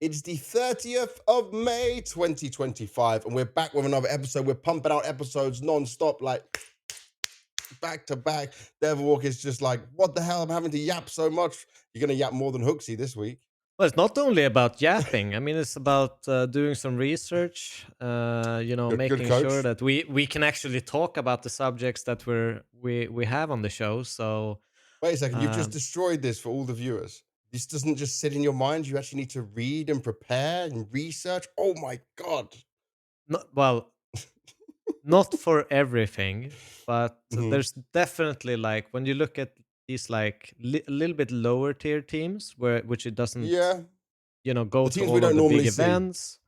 It's the 30th of May, 2025, and we're back with another episode. We're pumping out episodes non-stop, like back to back. Devil Walk is just like, what the hell? I'm having to yap so much. You're gonna yap more than Hooksy this week. Well, it's not only about yapping. I mean, it's about doing some research. Good Making sure coach. that we can actually talk about the subjects that we have on the show. So, Wait a second, you've just um, destroyed this for all the viewers. This doesn't just sit in your mind. You actually need to read and prepare and research. Oh my god. well, not for everything, but Mhm. there's definitely like when you look at these like a little bit lower tier teams where which it doesn't Yeah, go the to teams we all of don't the big normally see. events.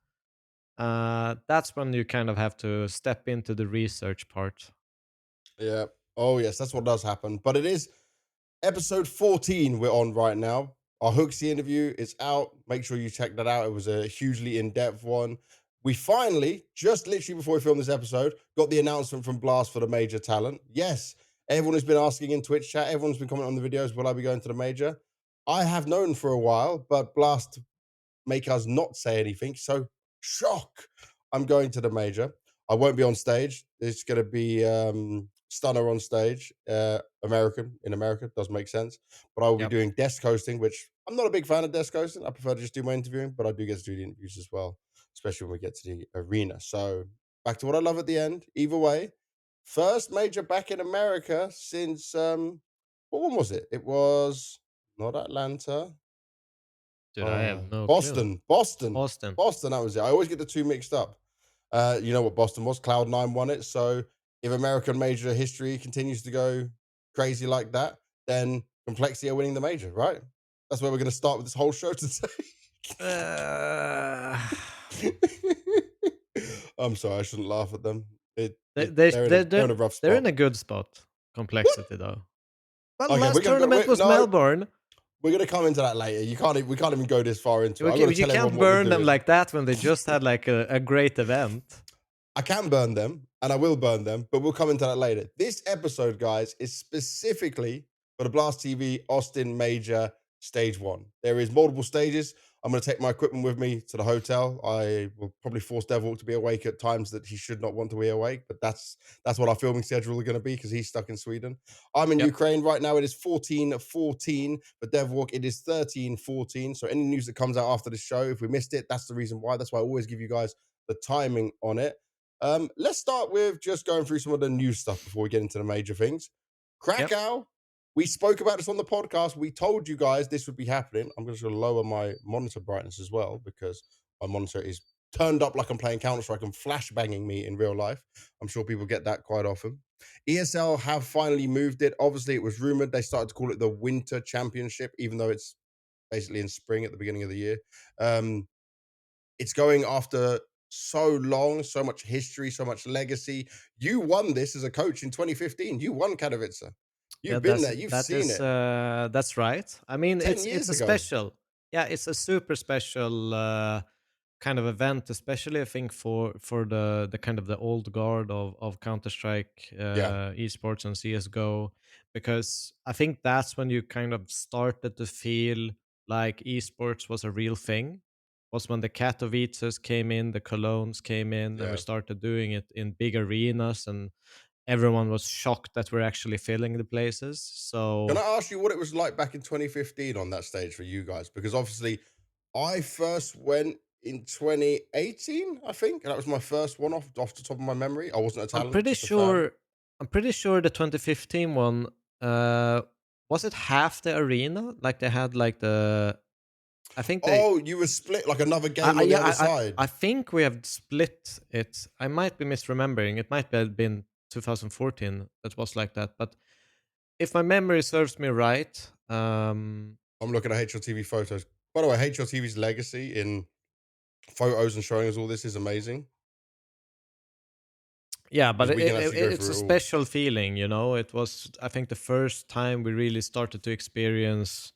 That's when you kind of have to step into the research part. Yeah. Oh yes, that's what does happen. But it is episode 14 we're on right now. Our Hooksy interview is out. Make sure you check that out. It was a hugely in-depth one. We finally, just literally before we filmed this episode, got the announcement from Blast for the major talent. Yes, everyone has been asking in Twitch chat, everyone's been commenting on the videos, will I be going to the major? I have known for a while, but Blast make us not say anything. So, shock. I'm going to the major. I won't be on stage. It's going to be Stunner on stage, American in America. Does make sense. But I will be Yep. doing desk hosting, which I'm not a big fan of desk hosting. I prefer to just do my interviewing, but I do get to do the interviews as well, especially when we get to the arena. So, back to what I love at the end. Either way, first major back in America since, what one was it? It was not Atlanta. Dude, I have no clue. Boston, Boston, Austin. Boston. That was it. I always get the two mixed up. You know what Boston was? Cloud9 won it. So if American major history continues to go crazy like that, then Complexity are winning the major, right? That's where we're going to start with this whole show today. Uh, I'm sorry, I shouldn't laugh at them. they they They're in a they they're in they're a rough they're spot. in a good spot. What? Complexity though. Well, Okay, we're last gonna go. tournament was No, Melbourne. we're gonna come into that later. We can't even go this far into it. I'm gonna You tell everyone can't what we're burn them doing. like that when they just had like a great event. I can burn them and I will burn them, but we'll come into that later. This episode, guys, is specifically for the Blast TV Austin Major Stage 1. There is multiple stages. I'm going to take my equipment with me to the hotel. I will probably force Devil to be awake at times that he should not want to be awake, but that's what our filming schedule is going to be because he's stuck in Sweden. I'm in Yep. Ukraine right now. It is 14:14, but Devwalk, it is 13:14. So any news that comes out after the show, if we missed it, that's the reason why. That's why I always give you guys the timing on it. Let's start with just going through some of the new stuff before we get into the major things. Yep. Krakow, we spoke about this on the podcast. We told you guys this would be happening. I'm just going to lower my monitor brightness as well because my monitor is turned up like I'm playing Counter Strike and flashbanging me in real life. I'm sure people get that quite often. ESL have finally moved it. Obviously, it was rumored they started to call it the Winter Championship, even though it's basically in spring at the beginning of the year. Um, it's going after so long, so much history, so much legacy. You won this as a coach in 2015. You won Katowice. Yeah, You've been there. You've seen it that's right. I mean, 10 it's years a ago. special. Yeah, it's a super special kind of event, especially I think for the kind of the old guard of Counter Strike, Yeah. esports and CS:GO, because I think that's when you kind of started to feel like esports was a real thing. Was when the Katowices came in, the Colognes came in, and we Yeah. started doing it in big arenas, and everyone was shocked that we're actually filling the places. Can I So ask you what it was like back in 2015 on that stage for you guys? Because obviously, I first went in 2018, I think. And that was my first one off the top of my memory. I wasn't a I'm talent, pretty just a fan. sure I'm pretty sure the 2015 one uh was it half the arena? Like they had like the I think they Oh, you were split like another game on the yeah, other side. I think we have split it. I might be misremembering. It might have been 2014 that was like that. But if my memory serves me right, I'm looking at HLTV photos. By the way, HLTV's legacy in photos and showing us all this is amazing yeah, but because we can actually go it's a through it all. special feeling, you know. It was I think the first time we really started to experience,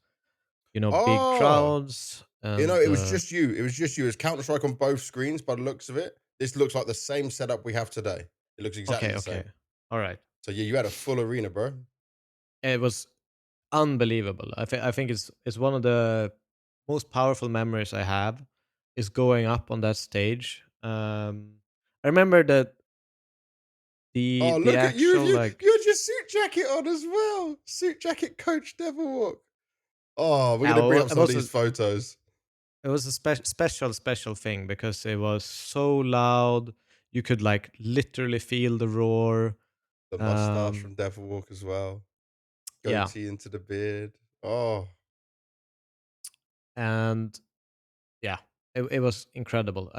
big Oh, crowds and it was just you. It was just you. It's Counter Strike on both screens by the looks of it. This looks like the same setup we have today. It looks exactly okay, the okay. same. All right. So yeah, you had a full arena, bro. It was unbelievable. I think it's one of the most powerful memories I have. is going up on that stage. I remember that Oh, the look at you! actual like You had your suit jacket on as well. Suit jacket, Coach Devilwalk. Oh, we're yeah, gonna bring up it some of was these a photos. special thing because it was so loud. You could like literally feel the roar. The mustache Um, from Devilwalk as well. yeah, Goatee into the beard. Oh, and yeah, it was incredible.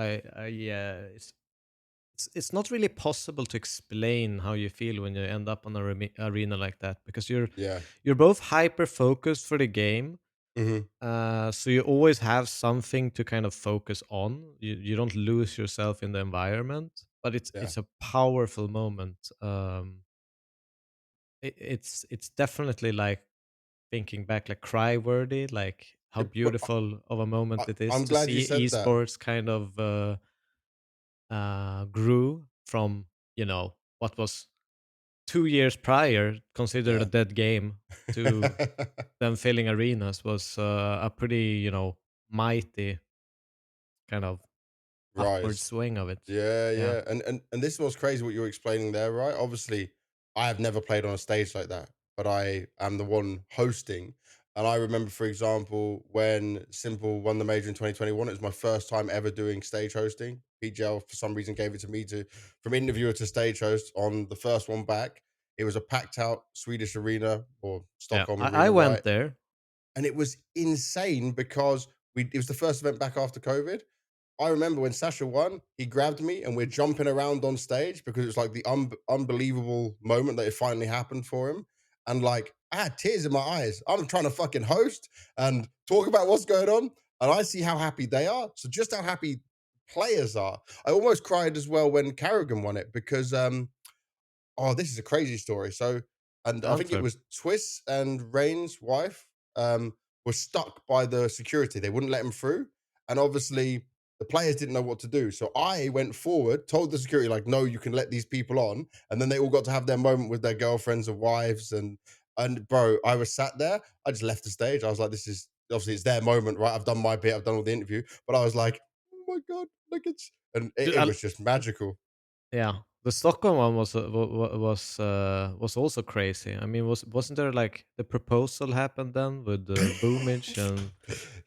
It's not really possible to explain how you feel when you end up on a arena like that because yeah. you're both hyper focused for the game. Mhm. So you always have something to kind of focus on. You don't lose yourself in the environment, but Yeah. it's a powerful moment. It's definitely like thinking back, like cry worthy, like how But beautiful of a moment it is I'm to glad you see said that. esports kind of grew from what was 2 years prior considered a Yeah. dead game to them filling arenas was a pretty mighty kind of upward Rise. swing of it. Yeah, Yeah, yeah. And this was crazy what you were explaining there, right? Obviously, I have never played on a stage like that, but I am the one hosting. And I remember, for example, when Simple won the major in 2021, it was my first time ever doing stage hosting. PGL for some reason gave it to me to from interviewer to stage host on the first one back. It was a packed out Swedish arena or yeah. Stockholm I arena, went right? there. And it was insane because it was the first event back after COVID. I remember when Sasha won, he grabbed me and we're jumping around on stage because it was like the unbelievable moment that it finally happened for him. And like, I had tears in my eyes. I'm trying to fucking host and talk about what's going on. And I see how happy they are. So just how happy players are. I almost cried as well when Carrigan won it because oh, this is a crazy story. So, and I think it Antwerp. was Twiss and Rain's wife were stuck by the security. They wouldn't let him through, and obviously the players didn't know what to do. So I went forward, told the security like, "No, you can let these people on," and then they all got to have their moment with their girlfriends or wives. And bro, I was sat there. I just left the stage. I was like, "This is obviously it's their moment, right? I've done my bit. I've done all the interview." But I was like, "Oh my god, look it's," and Dude, it was just magical. yeah, the Stockholm one was also crazy. I mean, wasn't there like the proposal happened then with the Boomage and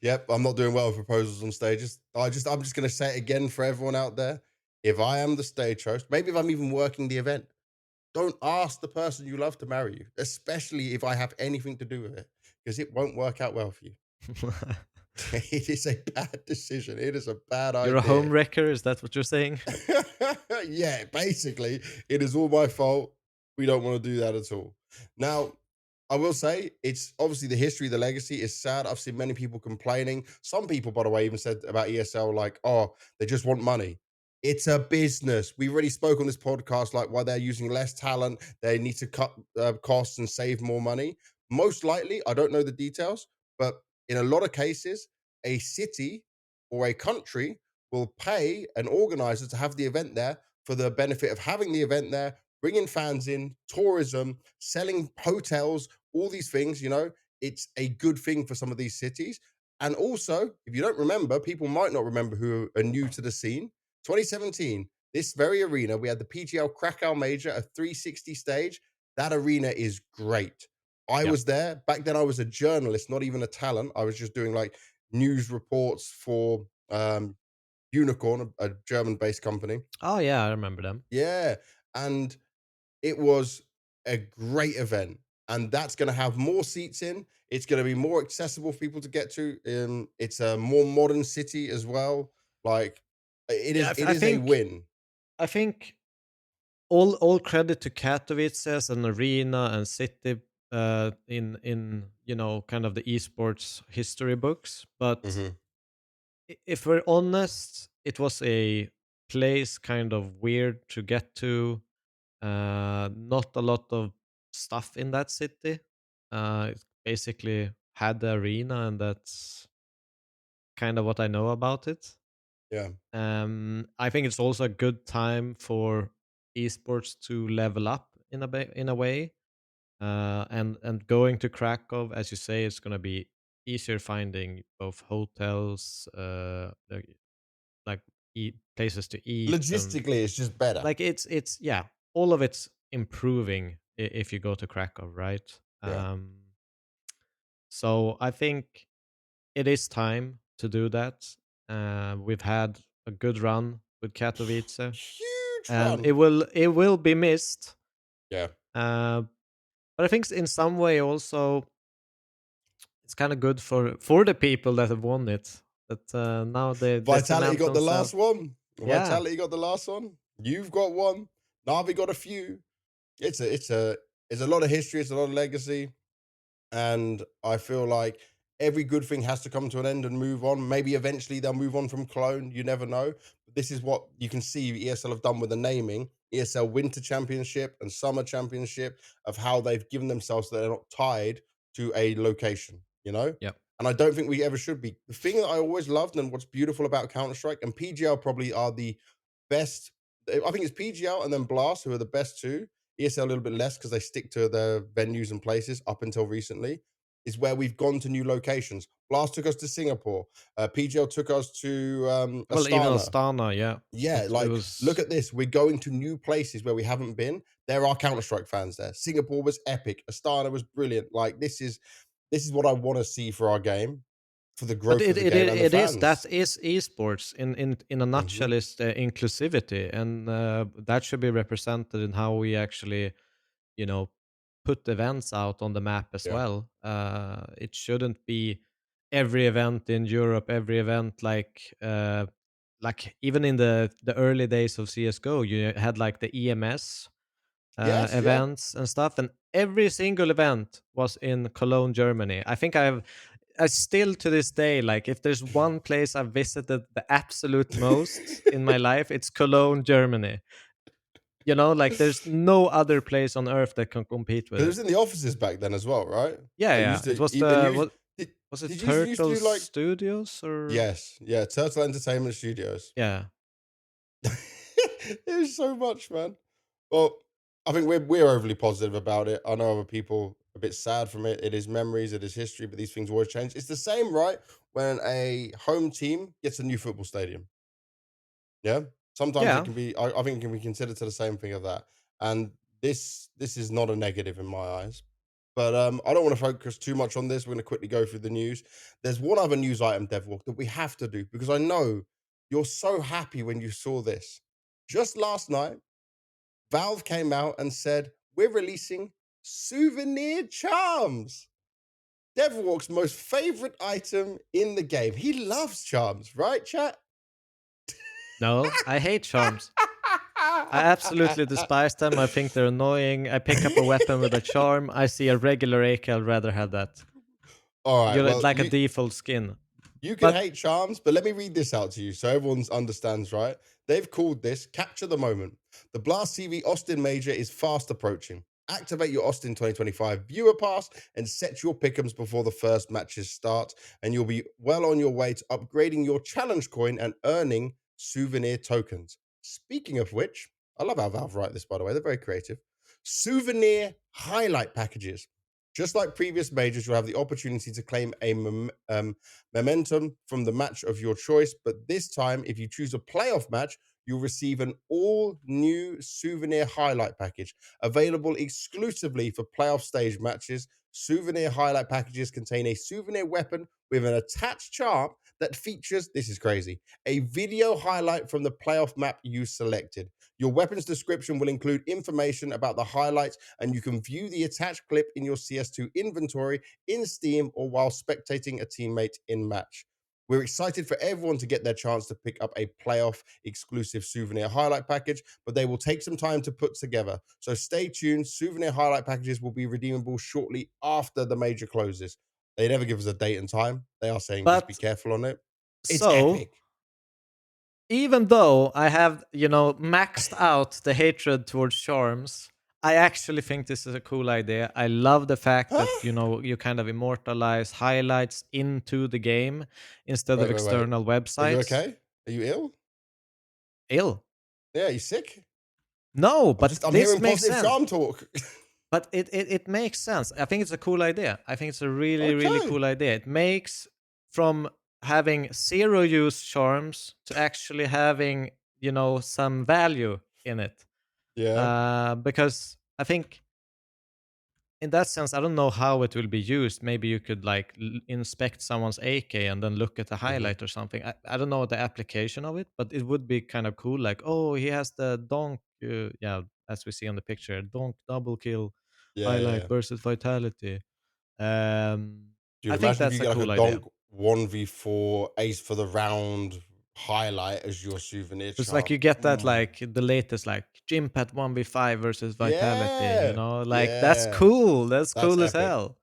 Yep, I'm not doing well with proposals on stages. I'm just gonna say it again for everyone out there. If I am the stage host, maybe if I'm even working the event, don't ask the person you love to marry you, especially if I have anything to do with it, because it won't work out well for you. It is a bad decision. It is a bad you're a home idea. wrecker? Is that what you're saying? Yeah, basically, it is all my fault. We don't want to do that at all. Now, I will say it's obviously the history, the legacy is sad. I've seen many people complaining. Some people, by the way, even said about ESL, like, oh, they just want money. It's a business. We already spoke on this podcast, like why they're using less talent. They need to cut costs and save more money. Most likely, I don't know the details, but in a lot of cases, a city or a country will pay an organizer to have the event there for the benefit of having the event there, bringing fans in, tourism, selling hotels, all these things. It's a good thing for some of these cities. And also, if you don't remember, people might not remember who are new to the scene. 2017, this very arena, we had the PGL Krakow Major, a 360 stage. That arena is great. I Yeah. was there. Back then, I was a journalist, not even a talent. I was just doing like news reports for Unicorn, a German-based company. Oh yeah, I remember them. Yeah, and it was a great event, and that's gonna have more seats in. It's gonna be more accessible for people to get to. It's a more modern city as well. Like, it Yeah, is it I is a think win. I think all credit to Katowice as an arena and city in kind of the esports history books. But Mhm. if we're honest, it was a place kind of weird to get to. Not a lot of stuff in that city. It basically had the arena, and that's kind of what I know about it. Yeah, I think it's also a good time for esports to level up in a way. And going to Krakow, as you say, it's going to be easier finding both hotels. places to eat, and Logistically, it's just better. like it's yeah, all of it's improving if you go to Krakow, right? Yeah. So I think it is time to do that. We've had a good run with Katowice, Huge and run. it will be missed. Yeah. Uh, but I think in some way also it's kind of good for the people that have won it. That now they Vitality cement got the last themselves. one. Yeah, Vitality got the last one. You've got one. Navi got a few. It's a lot of history. It's a lot of legacy. And I feel like every good thing has to come to an end and move on. Maybe eventually they'll move on from Clone. You never know. But this is what you can see ESL have done with the naming. ESL Winter Championship and Summer Championship, of how they've given themselves that they're not tied to a location, you know? yeah. And I don't think we ever should be. The thing that I always loved and what's beautiful about Counter Strike and PGL probably are the best. I think it's PGL and then Blast who are the best two. ESL a little bit less because they stick to their venues and places up until recently, is where we've gone to new locations. Blast took us to Singapore. PGL took us to Well, even Astana. Astana, yeah, Yeah, it like look was. at this. We're going to new places where we haven't been. There are Counter Strike fans there. Singapore was epic. Astana was brilliant. Like this is what I want to see for our game, for the But growth of the game and the it is that fans. is esports in a Hmm. nutshell is inclusivity, and that should be represented in how we actually, you know, put events out on the map as Yeah. well. It shouldn't be every event in Europe, every event like even in the early days of CS:GO, you had like the EMS Yes. Yeah. events and stuff, and every single event was in Cologne, Germany. I still to this day, like if there's one place I've visited the absolute most in my life, it's Cologne, Germany. You know, like there's no other place on earth that can compete with Because it it. was in the offices back then as well, right? Yeah, I yeah. used It to was and the you what did, was it did you used to Turtle do like Studios or yes, yeah, Turtle Entertainment Studios. yeah. It was so much, man. Well, I think we're overly positive about it. I know other people a bit sad from it. It is memories, it is history, but these things always change. It's the same, right? When a home team gets a new football stadium. Yeah. Sometimes it Yeah. can be I think it can be considered to the same thing of that. And this is not a negative in my eyes. But I don't want to focus too much on this. We're going to quickly go through the news. There's one other news item, Devwalk, that we have to do because I know you're so happy when you saw this. Just last night, Valve came out and said, we're releasing souvenir charms. Devwalk's most favorite item in the game. He loves charms, right, chat? No, I hate charms. I absolutely despise them. I think they're annoying. I pick up a weapon with a charm. I see a regular AK. I'd rather have that. All right. You're Well, like a default skin. you can But hate charms, but let me read this out to you so everyone understands, right? They've called this Capture the Moment. The Blast TV Austin Major is fast approaching. Activate your Austin 2025 viewer pass and set your pick'ems before the first matches start, and you'll be well on your way to upgrading your challenge coin and earning souvenir tokens. Speaking of which, I love how Valve write this, by the way. They're very creative. Souvenir highlight packages. Just like previous majors, you'll have the opportunity to claim a momentum from the match of your choice. But this time, if you choose a playoff match, you'll receive an all new souvenir highlight package available exclusively for playoff stage matches. Souvenir highlight packages contain a souvenir weapon with an attached charm that features, this is crazy, a video highlight from the playoff map you selected. Your weapon's description will include information about the highlights, and you can view the attached clip in your CS2 inventory in Steam or while spectating a teammate in match. We're excited for everyone to get their chance to pick up a playoff exclusive souvenir highlight package, but they will take some time to put together. So stay tuned. Souvenir highlight packages will be redeemable shortly after the major closes. They never give us a date and time. They are saying just be but careful on it. It's so epic. even though I have, maxed out the hatred towards charms, I actually think this is a cool idea. I love the fact that, Huh? you kind of immortalize highlights into the game instead of Wait. external Are you websites. okay? Are you ill? Ill. Yeah, you sick? No, but I'm this hearing makes positive sense. charm talk. But it makes sense. I think it's a cool idea. I think it's a really, really Okay. cool idea. It makes from having zero use charms to actually having some value in it. Yeah. Because I think in that sense, I don't know how it will be used. Maybe you could like inspect someone's AK and then look at the Hmm. highlight or something. I don't know the application of it, but it would be kind of cool. Like, oh, he has the donk, yeah, as we see on the picture, donk double kill Yeah, yeah, highlight yeah. versus vitality. Um, Dude, I think imagine if you that's a get like a cool idea. donk 1v4 ace for the round highlight as your souvenir It's like you charm. get that Mm. like the latest like Gympat 1v5 versus vitality. Yeah. Like that's Yeah. cool. That's That's cool as epic. hell.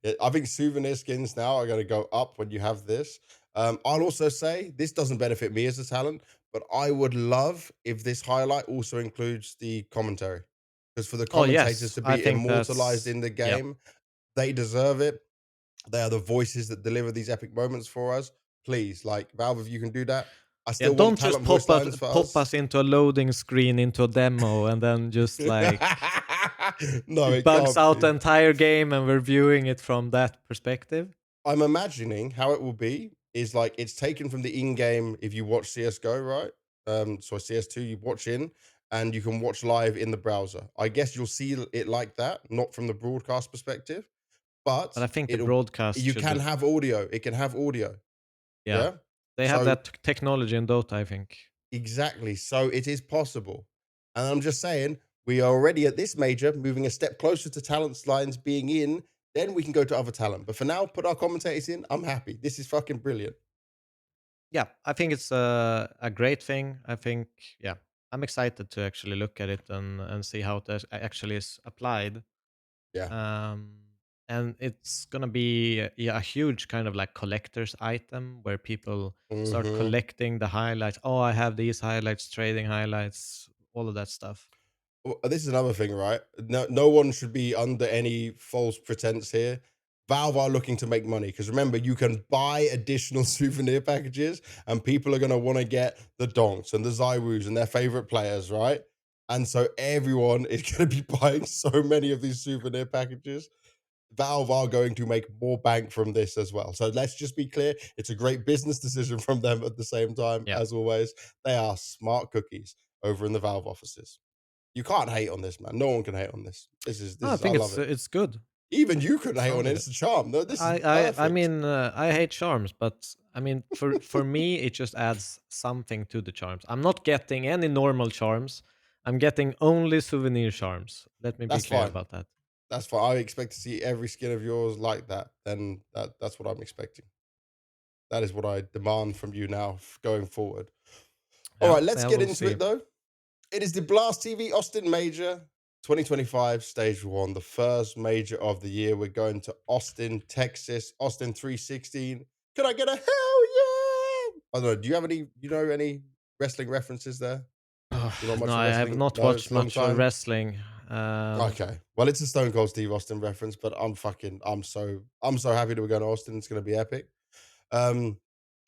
Yeah, I think souvenir skins now are going to go up when you have this. I'll also say this doesn't benefit me as a talent, but I would love if this highlight also includes the commentary. Because for the Oh commentators yes, to I be think immortalized that's in the yeah. game, they deserve it. They are the voices that deliver these epic moments for us. Please, like Valve, if you can do that. I Yeah, still want don't just talent voice lines for pop us. us into a loading screen into a demo and then just like No, it it bugs can't out the be. entire game and we're viewing it from that perspective. I'm imagining how it will be is like it's taken from the in-game if you watch CS:GO, right? So CS2, you watch in and you can watch live in the browser. I guess you'll see it like that, not from the broadcast perspective, But but I think the it'll broadcast you should can do have audio. It can have audio. yeah. Yeah. They have So that technology in Dota, I think. exactly. So it is possible. And I'm just saying, we are already at this major, moving a step closer to talent lines being in. Then we can go to other talent. But for now, put our commentators in. I'm happy. This is fucking brilliant. Yeah, I think it's a great thing. I think yeah, I'm excited to actually look at it and see how it actually is applied. Yeah. Um, and it's gonna be yeah, a huge kind of like collector's item where people start Hmm. collecting the highlights. Oh, I have these highlights, trading highlights, all of that stuff. Well, this is another thing, right? No one should be under any false pretense here. Valve are looking to make money because remember, you can buy additional souvenir packages, and people are going to want to get the Donks and the Zywus and their favorite players, right? And so everyone is going to be buying so many of these souvenir packages. Valve are going to make more bank from this as well. So let's just be clear. It's a great business decision from them at the same time, Yeah. as always. They are smart cookies over in the Valve offices. You can't hate on this, man. No one can hate on this. This No, I is I think love it. it's good. Even you couldn't It's hate on only it. good. It's a charm. No, this is I perfect. mean I hate charms, but I mean for me it just adds something to the charms. I'm not getting any normal charms. I'm getting only souvenir charms. Let me be That's clear fine. about that. That's fine. I expect to see every skin of yours like that. Then that's what I'm expecting. That is what I demand from you now going forward. All Yeah, right, let's yeah, get we'll into see. it though. It is the Blast TV Austin Major 2025 Stage 1, the first major of the year. We're going to Austin, Texas, Austin 316. Can I get a hell yeah? I don't know. Do you have any, any wrestling references there? You not No, much of I have wrestling? not No, it's watched a long much of time. wrestling. Okay. Well, it's a Stone Cold Steve Austin reference, but I'm so happy that we're going to Austin. It's going to be epic. Um,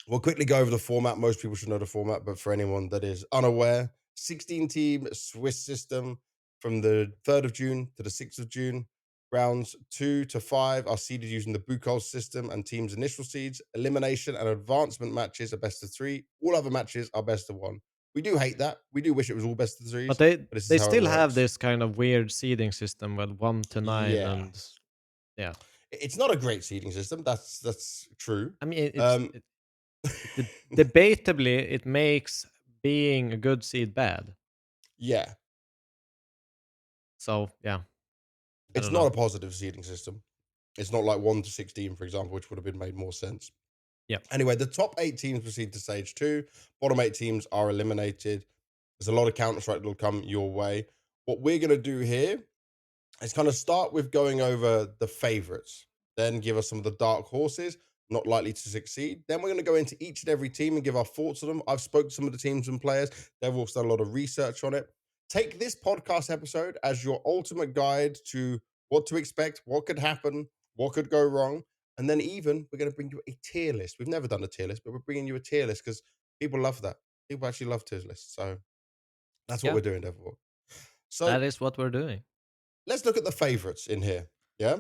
we'll quickly go over the format. Most people should know the format, but for anyone that is unaware, 16 team Swiss system from the 3rd of June to the 6th of June. Rounds 2 to 5 are seeded using the Bukol system and teams' initial seeds. Elimination and advancement matches are best of 3. All other matches are best of 1. We do hate that. We do wish it was all best of but 3s, but this is they how it still have works. this kind of weird seeding system with 1 to 9 Yeah. and yeah. It's not a great seeding system. That's true. I mean Um, debatably it makes being a good seed bad. yeah, So, yeah, I it's don't not know. a positive seeding system. It's not like 1 to 16, for example, which would have been made more sense. Yeah. Anyway, the top 8 teams proceed to stage 2. Bottom 8 teams are eliminated. There's a lot of Counter Strike that'll come your way. What we're going to do here is kind of start with going over the favorites, then give us some of the dark horses not likely to succeed. Then we're going to go into each and every team and give our thoughts on them. I've spoken to some of the teams and players. They've also done a lot of research on it. Take this podcast episode as your ultimate guide to what to expect, what could happen, what could go wrong. And then even we're going to bring you a tier list. We've never done a tier list, but we're bringing you a tier list because people love that. People actually love tier lists. So that's what Yeah. we're doing, Devil. So That is what we're doing. let's look at the favorites in here. Yeah.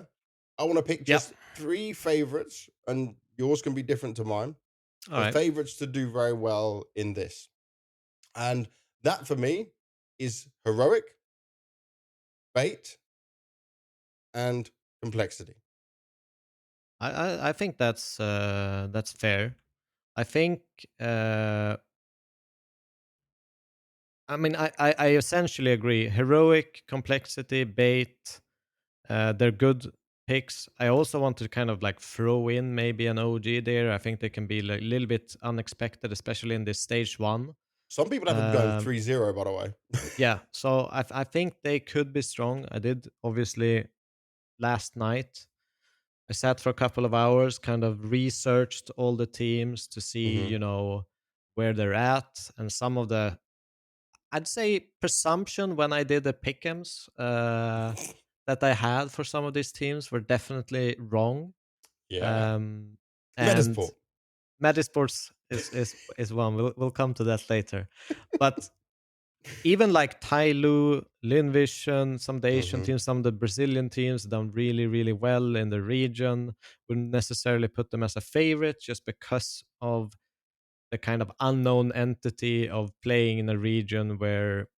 I want to pick Yeah. just 3 favorites, and yours can be different to mine. All The right. favorites to do very well in this. And that for me is heroic, bait, and complexity. I think that's fair. I think uh, I mean I essentially agree. Heroic, complexity, bait, they're good picks. I also want to kind of like throw in maybe an OG there. I think they can be like a little bit unexpected, especially in this stage one. Some people have them going Um, 3-0, by the way. yeah, so I think they could be strong. I did obviously last night. I sat for a couple of hours, kind of researched all the teams to see, Hmm. where they're at, and some of the I'd say presumption when I did the pick'ems that I had for some of these teams were definitely wrong. Yeah. Um, and Metasport. Metasports is one. We'll come to that later, but even like Tyloo, Linvision, some of the Asian Hmm. teams, some of the Brazilian teams done really, really well in the region. Wouldn't necessarily put them as a favorite just because of the kind of unknown entity of playing in a region where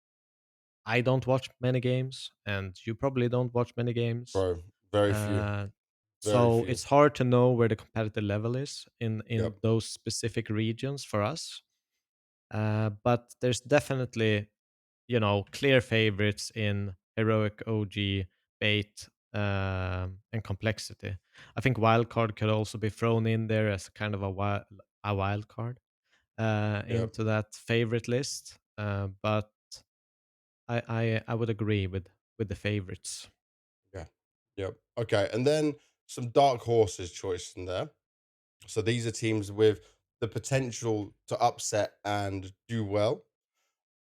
I don't watch many games, and you probably don't watch many games. Bro, very few. Uh, Very so few. it's hard to know where the competitive level is in Yep. those specific regions for us. But there's definitely clear favorites in heroic OG, bait, and complexity. I think wildcard could also be thrown in there as kind of a wild card Yep. into that favorite list. But I would agree with the favorites. Yeah. Yep. Okay. And then some dark horses choice in there. So these are teams with the potential to upset and do well.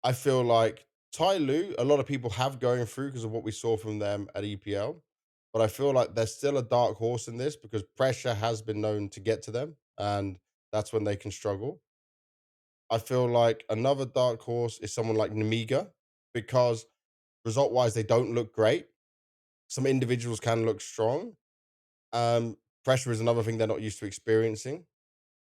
I feel like Tyloo, a lot of people have going through because of what we saw from them at EPL. But I feel like there's still a dark horse in this because pressure has been known to get to them, and that's when they can struggle. I feel like another dark horse is someone like Namiga because result wise, they don't look great. Some individuals can look strong. Pressure is another thing they're not used to experiencing,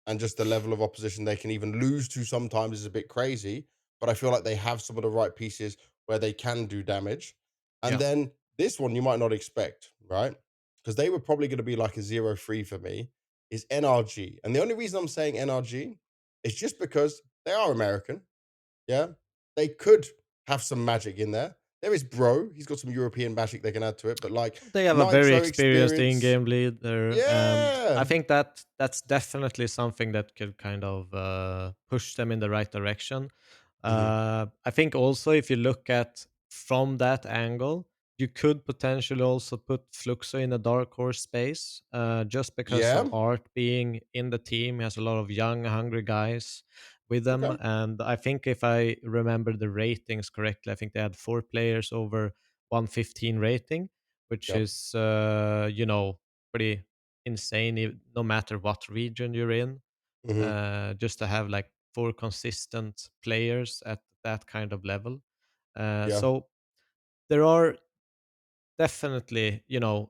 and just the level of opposition they can even lose to sometimes is a bit crazy. But I feel like they have some of the right pieces where they can do damage. And Yeah, then this one you might not expect, right? Because they were probably going to be like a 0-3 for me, is NRG. And the only reason I'm saying NRG is just because they are American. Yeah. They could have some magic in there. There is Bro. He's got some European magic they can add to it. But like they have a very Nitro experienced experience. in-game leader, and Yeah. I think that's definitely something that could kind of push them in the right direction. Hmm. I think also if you look at from that angle, you could potentially also put Fluxo in a dark horse space, just because of Yeah. Art being in the team. He has a lot of young, hungry guys with them, Okay. and I think if I remember the ratings correctly, I think they had 4 players over 115 rating, which Yep. is pretty insane, no matter what region you're in. Hmm. Just to have like 4 consistent players at that kind of level. Yeah. So there are definitely,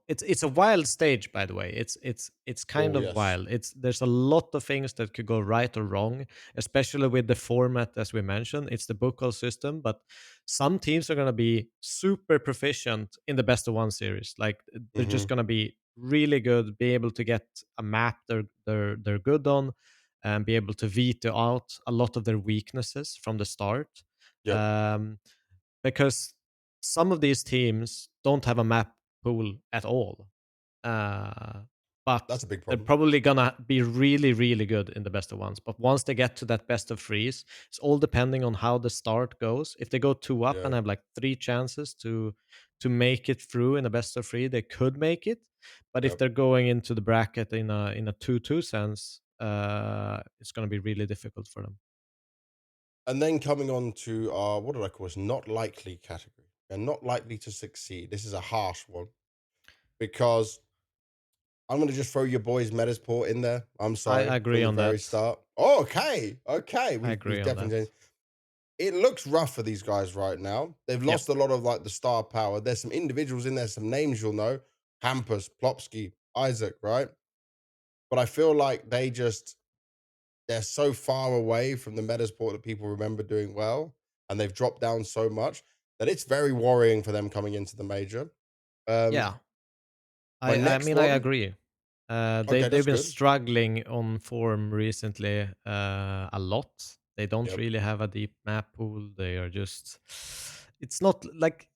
it's a wild stage, by the way. It's kind Oh of yes. wild. There's a lot of things that could go right or wrong, especially with the format as we mentioned. It's the book call system, but some teams are going to be super proficient in the best of one series. Like they're just Hmm. going to be really good, be able to get a map they're good on, and be able to veto out a lot of their weaknesses from the start. Yep. Um, because some of these teams don't have a map pool at all. Uh, but That's a big they're problem. probably gonna be really, really good in the best of ones. But once they get to that best of threes, it's all depending on how the start goes. If they go 2 up Yeah. and have like 3 chances to make it through in a best of three, they could make it. But if Yep. they're going into the bracket in a 2-2 sense, it's gonna be really difficult for them. And then coming on to our what did I call this? Not likely category. And not likely to succeed. This is a harsh one because I'm gonna just throw your boys Metasport in there. I'm I sorry agree from the on very that. start. Oh, okay, okay. I We've agree on that. definitely. It looks rough for these guys right now. They've Yeah. lost a lot of like the star power. There's some individuals in there, some names you'll know: Hampus, Plopsky, Isaac, right? But I feel like they just they're so far away from the meta sport that people remember doing well, and they've dropped down so much that it's very worrying for them coming into the major. Um, Yeah, my I next mean, I one, agree. okay, They've that's been good. struggling on form recently a lot. They don't Yep. really have a deep map pool. They are just. It's not like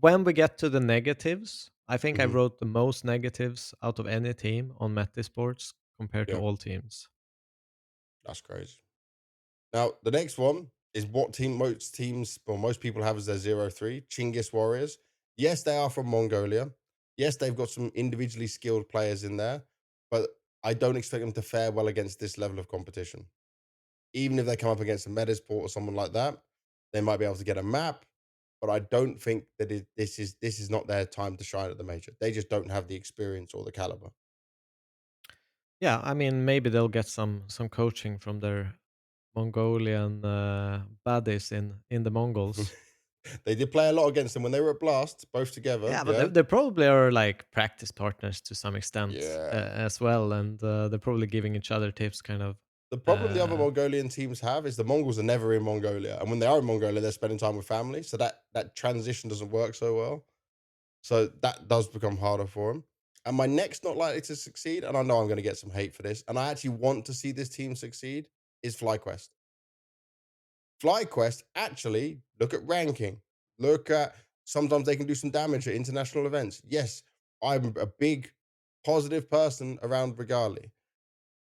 when we get to the negatives. I think I Hmm. wrote the most negatives out of any team on Metasports compared to Yeah, all teams. that's crazy. Now, the next one is what team most teams or most people have as their 0-3, Chingis Warriors. Yes, they are from Mongolia. Yes, they've got some individually skilled players in there, but I don't expect them to fare well against this level of competition. Even if they come up against a Metasport or someone like that, they might be able to get a map, but I don't think that this is not their time to shine at the major. They just don't have the experience or the caliber. Yeah, I mean, maybe they'll get some coaching from their Mongolian buddies in the Mongols. They did play a lot against them when they were at Blast, both together. Yeah, but Yeah. they probably are like practice partners to some extent Yeah. as well, and they're probably giving each other tips, kind of. The problem the other Uh, Mongolian teams have is the Mongols are never in Mongolia, and when they are in Mongolia, they're spending time with family, so that transition doesn't work so well. So that does become harder for them. And my next not likely to succeed, and I know I'm going to get some hate for this, and I actually want to see this team succeed, is FlyQuest. FlyQuest actually look at ranking, look at sometimes they can do some damage at international events. Yes, I'm a big positive person around Regali.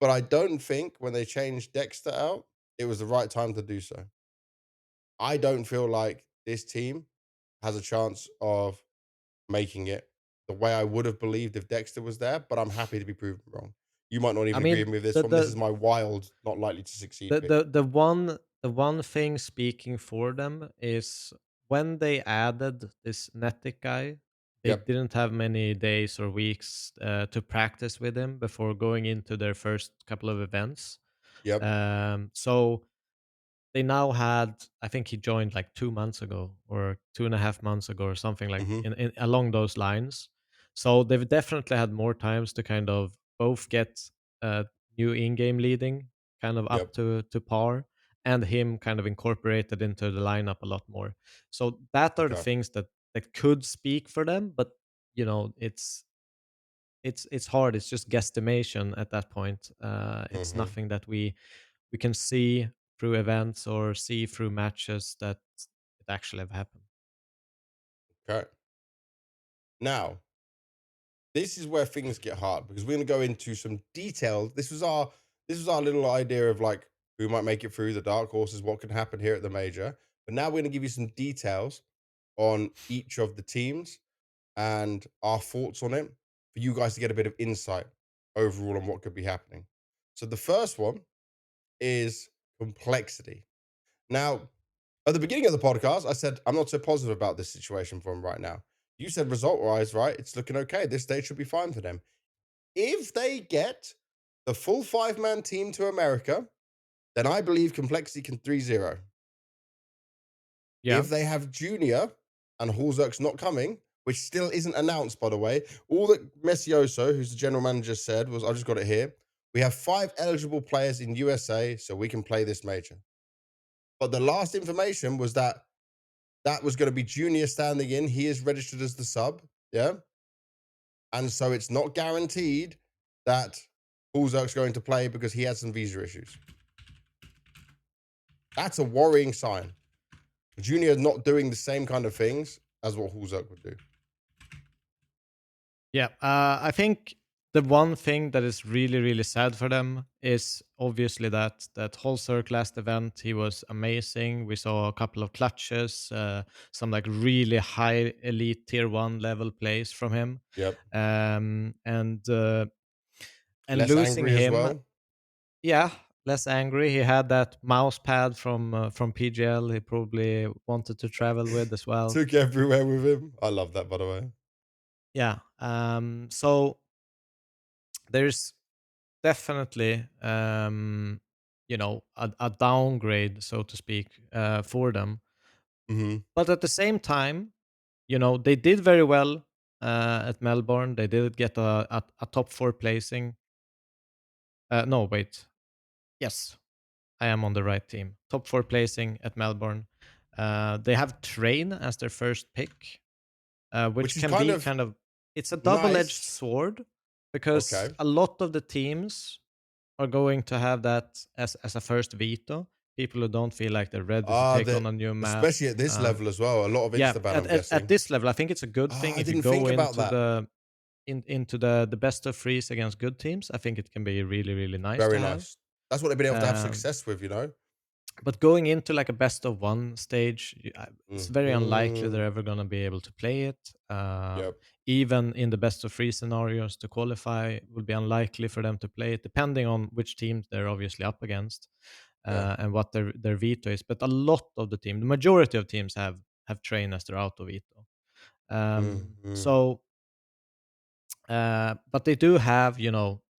But I don't think when they changed Dexter out, it was the right time to do so. I don't feel like this team has a chance of making it the way I would have believed if Dexter was there, but I'm happy to be proven wrong. You might not I even agree mean, with me with this the one. This the is my wild, not likely to succeed the pick. the the one the one thing speaking for them is when they added this Netic guy, they Yep. didn't have many days or weeks to practice with him before going into their first couple of events. Yep. So they now had, I think he joined like 2 months ago or 2.5 months ago or something like Hmm. in along those lines. So they've definitely had more times to kind of both get uh, new in-game leading kind of up Yep. to par, and him kind of incorporated into the lineup a lot more. So that are the Okay. things that could speak for them, but it's hard. It's just guesstimation at that point. It's Hmm. nothing that we can see through events or see through matches that it actually have happened. Okay. Now, this is where things get hard because we're going to go into some detailed. This was our little idea of like who might make it through the dark horses, what can happen here at the major. But now we're going to give you some details on each of the teams and our thoughts on it for you guys to get a bit of insight overall on what could be happening. So the first one is complexity. Now, at the beginning of the podcast, I said I'm not so positive about this situation for them right now. You said result wise, right? It's looking okay. This stage should be fine for them. If they get the full 5-man team to America, then I believe Complexity can 3-0. Yeah. If they have Junior and Hulzerk's not coming, which still isn't announced, by the way, all that Messioso, who's the general manager, said was, I just got it here. We have 5 eligible players in USA, so we can play this major. But the last information was that that was going to be Junior standing in. He is registered as the sub. Yeah. And so it's not guaranteed that Hulzerk's going to play because he had some visa issues. That's a worrying sign. Junior not doing the same kind of things as what Hulzerk would do. Yeah. I think the one thing that is really, really sad for them is obviously that whole Cirque last event. He was amazing. We saw a couple of clutches, some like really high elite tier 1 level plays from him. Yep. Um, and uh, and Less losing angry as him, well. yeah, less angry. He had that mouse pad from PGL. He probably wanted to travel with as well. Took everywhere with him. I love that, by the way. Yeah. So there's definitely a downgrade, so to speak, for them. Hmm. But at the same time, they did very well at Melbourne. They did get a top 4 placing. No, wait. Yes, I am on the right team. Top 4 placing at Melbourne. They have Train as their first pick, which which is can kind be of kind of, it's a double-edged nice. sword because Okay. a lot of the teams are going to have that as a first veto. People who don't feel like they're ready to take on The a new map. especially at this Um, level as well. A lot of yeah, Instaban, at, I'm at guessing. this level, I think it's a good Ah, thing I if you didn't go think about into that. the best of threes against good teams. I think it can be really really nice to Very have. nice. That's what they've been able to have Um, success with, you know? but going into like a best of one stage, it's very unlikely Mhm. they're ever going to be able to play it. Yep. Even in the best of three scenarios to qualify, would be unlikely for them to play it, depending on which teams they're obviously up against Yeah. and what their veto is. But a lot of the team, the majority of teams have Train as their auto veto. Mhm. But they do have,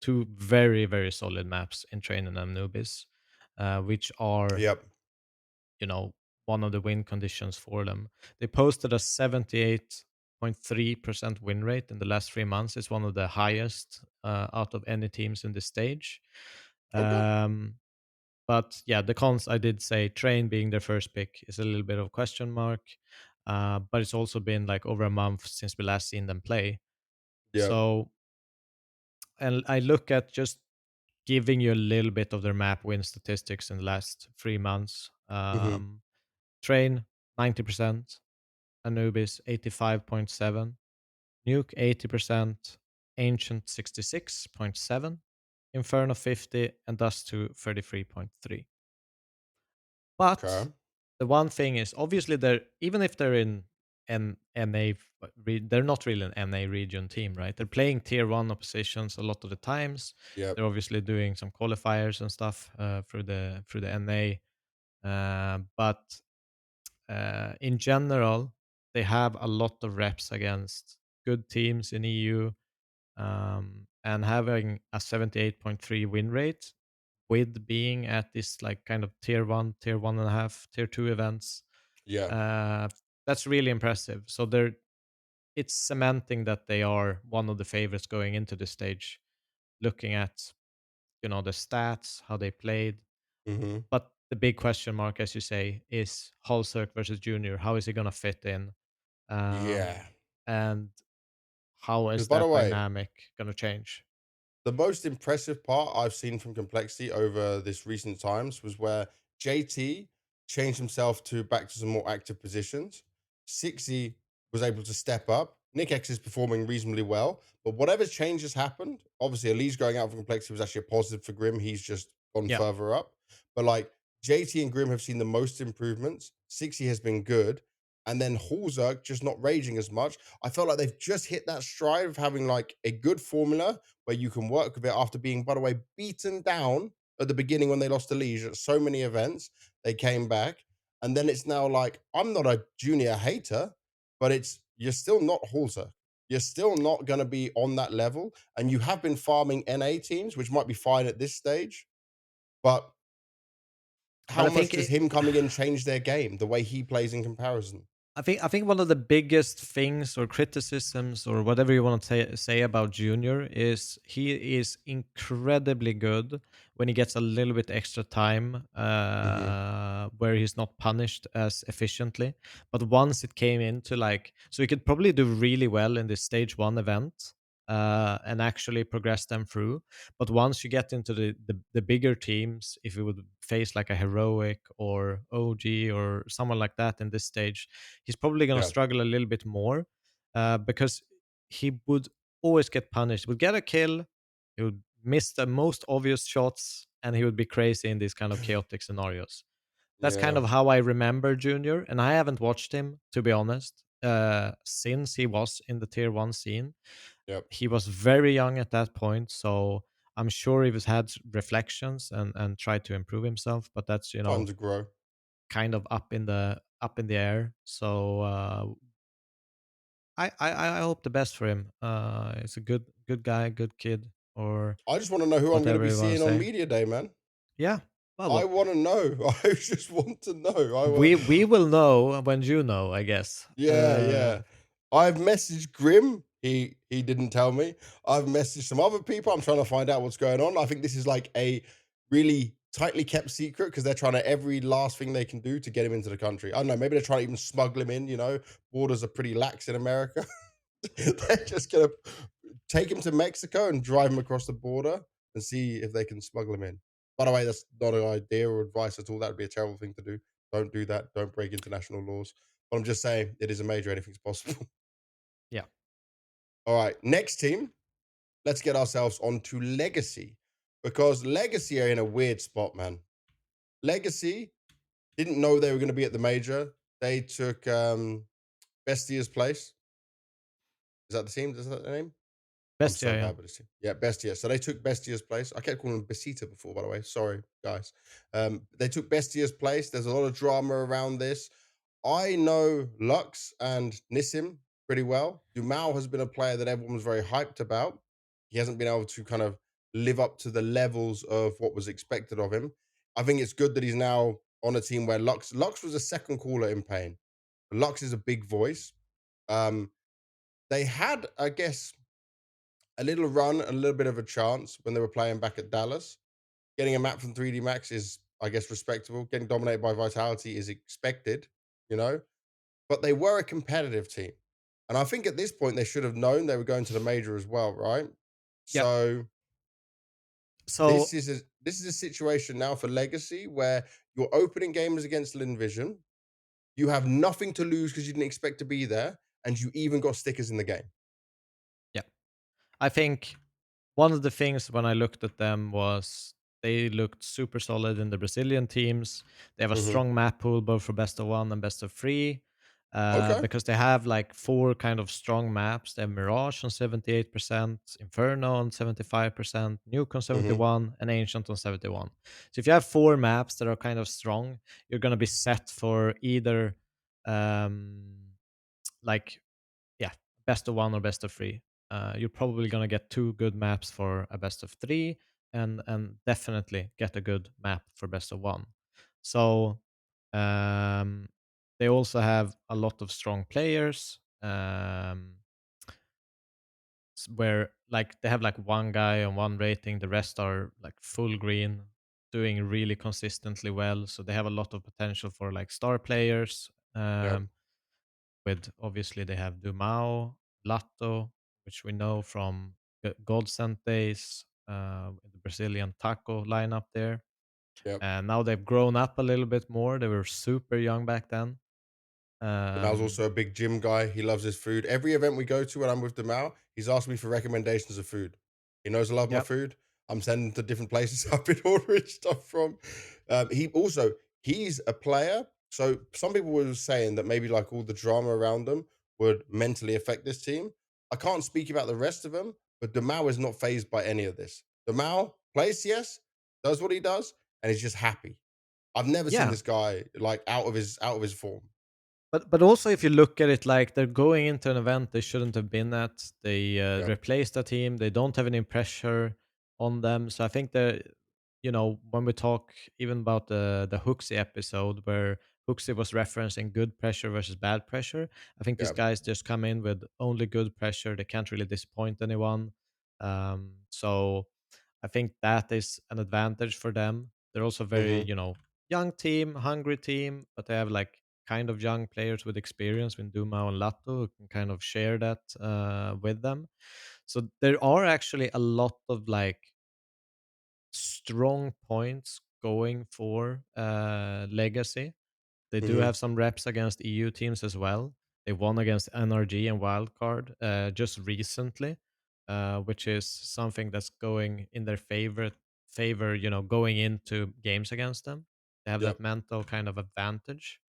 two very, very solid maps in Train and Anubis, which are, Yep. you know, one of the win conditions for them. They posted a 78.3% win rate in the last 3 months. It's one of the highest out of any teams in this stage. Okay. Um, but yeah, the cons I did say Train being their first pick is a little bit of a question mark. But it's also been like over a month since we last seen them play. Yep. So, and I look at just giving you a little bit of their map win statistics in the last 3 months. Mhm. Train 90%, Anubis 85.7, Nuke 80%, Ancient 66.7, Inferno 50, and Dust 2 33.3. But Okay. the one thing is obviously they're, even if they're in they're not really an NA region team, right? They're playing tier one oppositions a lot of the times. Yep. They're obviously doing some qualifiers and stuff through the NA. But in general, they have a lot of reps against good teams in EU, and having a 78.3 win rate with being at this like kind of tier one and a half, tier two events. Yeah. Uh, that's really impressive. So it's cementing that they are one of the favorites going into this stage. Looking at the stats, how they played, Mhm. but the big question mark, as you say, is Hulzerk versus Junior. How is he going to fit in? Yeah. And how Because is by the that way, dynamic going to change? the most impressive part I've seen from Complexity over this recent times was where JT changed himself to back to some more active positions. Sixy was able to step up. Nick X is performing reasonably well, but whatever changes happened, obviously Elise going out for Complexity was actually a positive for Grim. He's just gone Yeah. further up. But like JT and Grim have seen the most improvements. Sixy has been good. And then Hulzerk just not raging as much. I felt like they've just hit that stride of having like a good formula where you can work with it after being, by the way, beaten down at the beginning when they lost to Liège at so many events. They came back. And then it's now like, I'm not a junior hater, but you're still not Halter. You're still not going to be on that level. And you have been farming NA teams, which might be fine at this stage. But But how much does him coming in change their game, the way he plays in comparison? I think one of the biggest things or criticisms or whatever you want to say about Junior is he is incredibly good when he gets a little bit extra time, Hmm. where he's not punished as efficiently. But once it came into like, so he could probably do really well in this stage one event and actually progress them through. But once you get into the bigger teams, if you would face like a heroic or OG or someone like that in this stage, he's probably going to Yeah. struggle a little bit more because he would always get punished. He would get a kill, he would miss the most obvious shots, and he would be crazy in these kind of chaotic scenarios. That's kind Yeah. of how I remember Junior, and I haven't watched him, to be honest, since he was in the tier one scene. Yep. He was very young at that point, so I'm sure he was had reflections and tried to improve himself, but that's Time to grow. kind of up in the air. So I hope the best for him. He's a good guy, good kid, or I just want to know who I'm going to whatever be you want seeing to on say. media day, man. Yeah. Well, I look, want to know. I just want to know. I want to. we will know when you know, I guess. Yeah, yeah. I've messaged Grim. He didn't tell me. I've messaged some other people. I'm trying to find out what's going on. I think this is like a really tightly kept secret because they're trying to every last thing they can do to get him into the country. I don't know. Maybe they're trying to even smuggle him in. You know, borders are pretty lax in America. They're just gonna take him to Mexico and drive him across the border and see if they can smuggle him in. By the way, that's not an idea or advice at all. That would be a terrible thing to do. Don't do that. Don't break international laws. But I'm just saying it is a major. Anything's possible. Yeah. All right, next team. Let's get ourselves onto Legacy because Legacy are in a weird spot, man. Legacy didn't know they were going to be at the major. They took Bestia's place. Is that the team? Is that the name? I'm Bestia, so yeah. bad with this team. Yeah, Bestia. So they took Bestia's place. I kept calling him Besita before, by the way. Sorry, guys. They took Bestia's place. There's a lot of drama around this. I know Lux and Nissim pretty well. Dumao has been a player that everyone was very hyped about. He hasn't been able to kind of live up to the levels of what was expected of him. I think it's good that he's now on a team where Lux was a second caller in pain. Lux is a big voice. Um, they had, I guess, a little run and a little bit of a chance when they were playing back at Dallas. Getting a map from 3D Max is, I guess, respectable. Getting dominated by Vitality is expected, you know, but they were a competitive team. And I think at this point they should have known they were going to the major as well, right? Yep. So So this is a situation now for Legacy where your opening game is against Linvision. You have nothing to lose because you didn't expect to be there, and you even got stickers in the game. yeah, I think one of the things when I looked at them was they looked super solid in the Brazilian teams. They have a Hmm. strong map pool both for best of one and best of three. Okay. Because they have like four kind of strong maps. They have Mirage on 78%, Inferno on 75%, Nuke on Hmm. 71, and Ancient on 71. So if you have four maps that are kind of strong, you're gonna be set for either um like yeah, best of one or best of three. You're probably gonna get two good maps for a best of three, and definitely get a good map for best of one. So um, they also have a lot of strong players. Where like they have like one guy on one rating, the rest are like full green, doing really consistently well. So they have a lot of potential for like star players. Yep. With obviously they have Dumao, Latto, which we know from Godsend days, with the Brazilian taco lineup there. Yep. And now they've grown up a little bit more. They were super young back then. Demal's Um, also a big gym guy. He loves his food. Every event we go to when I'm with Demal, he's asked me for recommendations of food. He knows I love my yep, food. I'm sending to different places I've been ordering stuff from. He also he's a player. So some people were saying that maybe like all the drama around them would mentally affect this team. I can't speak about the rest of them, but Demal is not phased by any of this. Demal plays CS, does what he does, and he's just happy. I've never seen yeah. this guy like out of his form. But also, if you look at it, like they're going into an event they shouldn't have been at. They Yep. replaced a team. They don't have any pressure on them. So I think that when we talk even about the Hooksy episode where Hooksy was referencing good pressure versus bad pressure, I think these Yep. guys just come in with only good pressure. They can't really disappoint anyone. So I think that is an advantage for them. They're also very, Mhm. young team, hungry team, but they have like kind of young players with experience with Duma and Lato who can kind of share that with them. So there are actually a lot of like strong points going for Legacy. They do Mhm. have some reps against EU teams as well. They won against NRG and Wildcard just recently, which is something that's going in their favor. Going into games against them, they have that Yep. mental kind of advantage.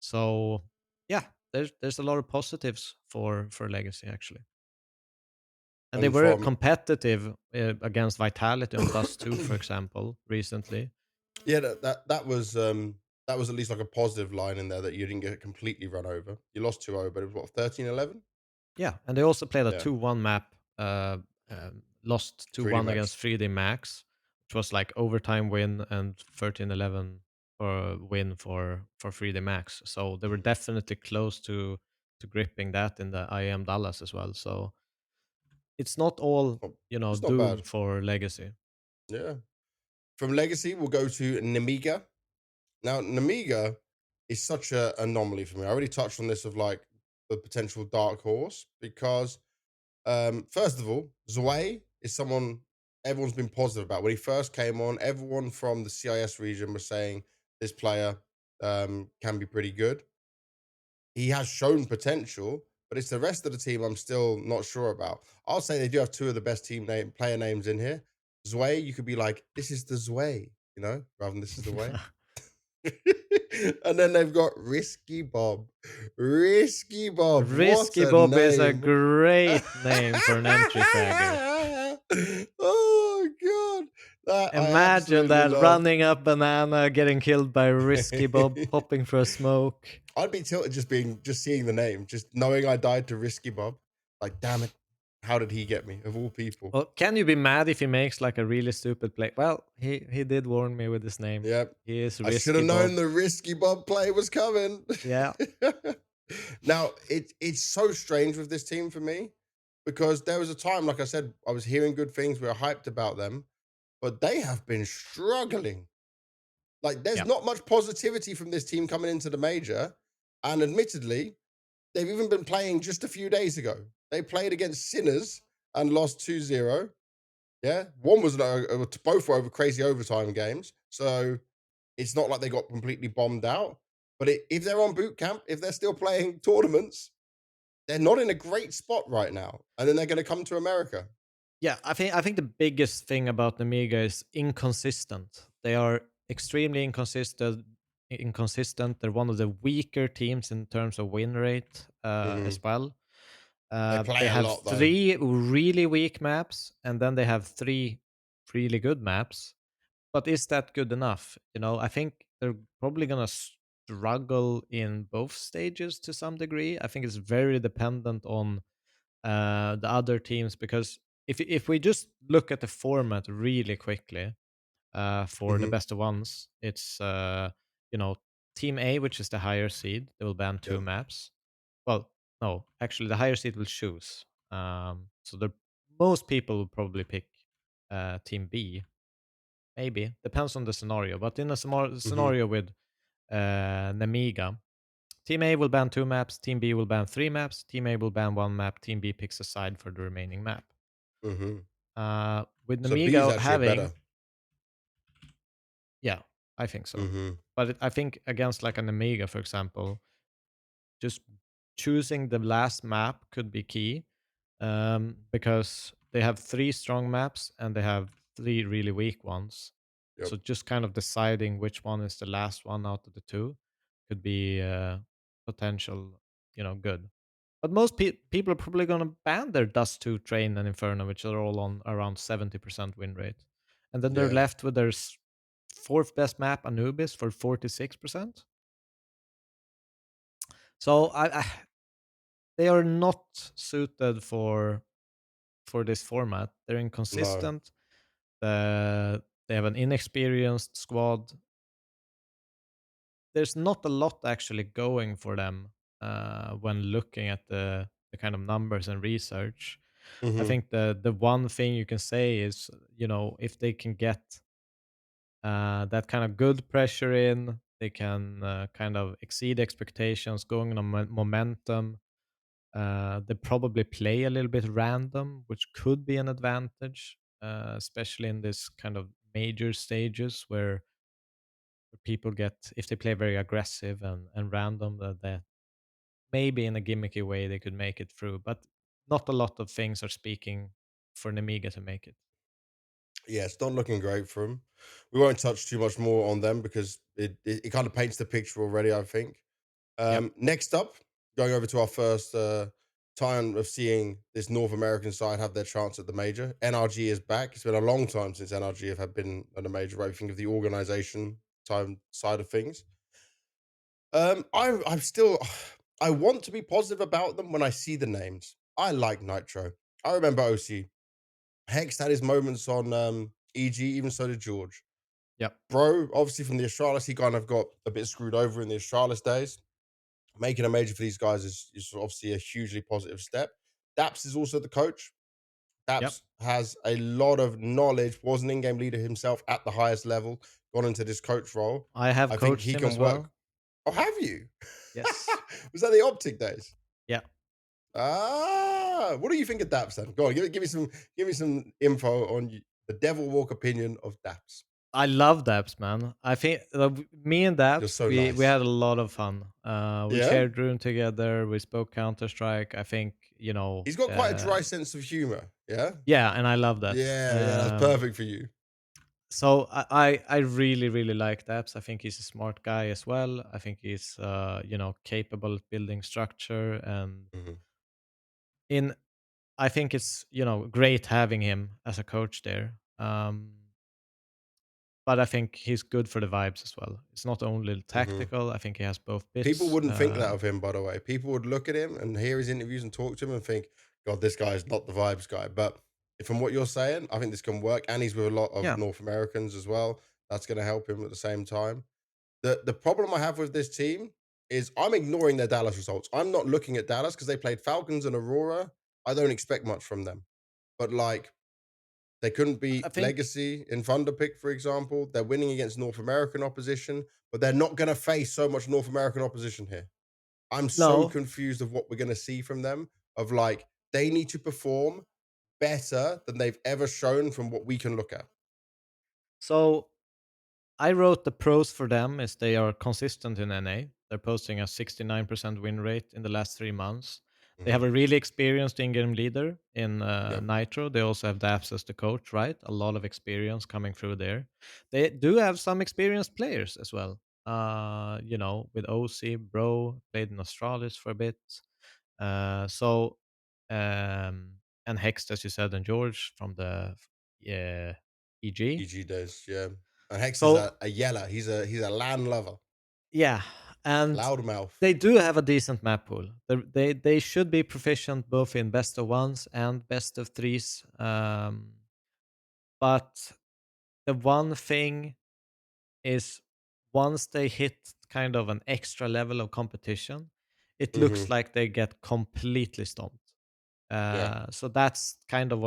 So yeah, there's a lot of positives for Legacy actually, and they And were from competitive against Vitality on Dust 2, for example, recently. yeah, that was at least like a positive line in there that you didn't get completely run over. You lost 2-0, but it was what 13-11. Yeah, and they also played a Yeah. 2-1 map, lost 3D 2-1 Max. against 3D Max, which was like overtime win and 13-11 for win for 3D Max. So they were Mhm. definitely close to gripping that in the IM Dallas as well. So it's not all, It's not doom bad. for Legacy. Yeah. From Legacy, we'll go to Namiga. Now, Namiga is such a anomaly for me. I already touched on this of like the potential dark horse because, first of all, Zwei is someone everyone's been positive about. When he first came on, everyone from the CIS region was saying this player can be pretty good. He has shown potential, but it's the rest of the team I'm still not sure about. I'll say they do have two of the best player names in here. Zwei, you could be like, this is the Zwei, rather than this is the way. And then they've got Risky Bob. Risky Bob. What Risky a Bob is a name. great name for an entry fragger. Oh god. That I Imagine absolutely that love. running up banana, getting killed by Risky Bob, popping for a smoke. I'd be tilted just seeing the name, just knowing I died to Risky Bob. Like, damn it. How did he get me of all people? Well, can you be mad if he makes like a really stupid play? Well, he did warn me with his name. Yep. He is I should Risky have known Bob. the Risky Bob play was coming. Yeah. Now, it's so strange with this team for me because there was a time, like I said, I was hearing good things. We were hyped about them, but they have been struggling. Like, there's Yeah. not much positivity from this team coming into the major. And admittedly, they've even been playing just a few days ago. They played against Sinners and lost 2-0. Yeah. One was both were over crazy overtime games. So it's not like they got completely bombed out. But if they're on boot camp, if they're still playing tournaments, they're not in a great spot right now. And then they're going to come to America. Yeah, I think the biggest thing about Namiga is inconsistent. They are extremely inconsistent. Inconsistent. They're one of the weaker teams in terms of win rate as Mhm. well. They play They a have lot though. three really weak maps, and then they have three really good maps. But is that good enough? I think they're probably gonna struggle in both stages to some degree. I think it's very dependent on the other teams because if we just look at the format really quickly for the Mhm. best of ones, it's you know Team A, which is the higher seed, they will ban two Yep. maps. Well, no, actually, the higher seed will choose. So the most people will probably pick Team B. Maybe depends on the scenario, but in a Mhm. scenario with Namiga, Team A will ban two maps, Team B will ban three maps, Team A will ban one map, Team B picks a side for the remaining map. Mhm. With So B is Namiga actually a having, better. yeah, I think so. Mhm. But I think against like an Amiga, for example, just choosing the last map could be key because they have three strong maps and they have three really weak ones. Yep. So just kind of deciding which one is the last one out of the two could be potential, good. But most people are probably going to ban their Dust 2, Train, and Inferno, which are all on around 70% win rate. And then they're Yeah. left with their fourth best map, Anubis, for 46%. So they are not suited for this format. They're No. inconsistent. They have an inexperienced squad. There's not a lot actually going for them when looking at the kind of numbers and research. I Mhm. think the one thing you can say is, if they can get that kind of good pressure in, they can kind of exceed expectations, going on momentum. They probably play a little bit random, which could be an advantage, especially in this kind of major stages where people get, if they play very aggressive and random, that maybe in a gimmicky way they could make it through. But not a lot of things are speaking for Nemiga to make it. Yeah, it's not looking great for them. We won't touch too much more on them because it kind of paints the picture already, I think. Yep. Next up, going over to our first time of seeing this North American side have their chance at the major. NRG is back. It's been a long time since NRG have been at a major. Right? If you think of the organization time side of things. I'm still I want to be positive about them when I see the names. I like Nitro. I remember OC. Hex had his moments on EG, even so did George. Yep. Bro, obviously from the Astralis, he kind of got a bit screwed over in the Astralis days. Making a major for these guys is obviously a hugely positive step. Daps is also the coach. Yep. Daps has a lot of knowledge, was an in-game leader himself at the highest level, gone into this coach role. I have I think coached he him can as work. well. Oh, have you? Yes. Was that the Optic days? Yeah. What do you think of Daps then? Go on, give me some info on the Devil Walk opinion of Daps. I love Dabs, man. I think me and You're Dabs, so we nice. had a lot of fun. We Yeah? shared room together. We spoke Counter Strike. I think He's got quite a dry sense of humor. Yeah? yeah, and I love that. Yeah, yeah, that's perfect for you. So I really really like Dabs. I think he's a smart guy as well. I think he's capable of building structure, and Mhm, in I think it's great having him as a coach there. But I think he's good for the vibes as well. It's not only mhm. tactical. I think he has both People bits. wouldn't think that of him, by the way. People would look at him and hear his interviews and talk to him and think, "God, this guy is not the vibes guy." But from what you're saying, I think this can work, and he's with a lot of Yeah. North Americans as well. That's gonna help him at the same time. The problem I have with this team is I'm ignoring their Dallas results. I'm not looking at Dallas because they played Falcons and Aurora. I don't expect much from them. But, like, they couldn't I beat think Legacy in Thunderpick, for example. They're winning against North American opposition, but they're not gonna face so much North American opposition here. I'm so no. confused of what we're gonna see from them, of, like, they need to perform better than they've ever shown from what we can look at. So I wrote the pros for them is they are consistent in NA. They're posting a 69% win rate in the last 3 months. They have Mhm. a really experienced in-game leader in Yep. Nitro. They also have Daps as the coach, right? A lot of experience coming through there. They do have some experienced players as well. With OC, Bro, played in Australis for a bit. So and Hex, as you said, and George from the EG. EG does, yeah. And Hex is So a yeller. He's a land lover, yeah, and loudmouth. they do have a decent map pool. They should be proficient both in best of ones and best of threes. But the one thing is, once they hit kind of an extra level of competition, it looks Mhm. like they get completely stomped. Yeah. So that's kind of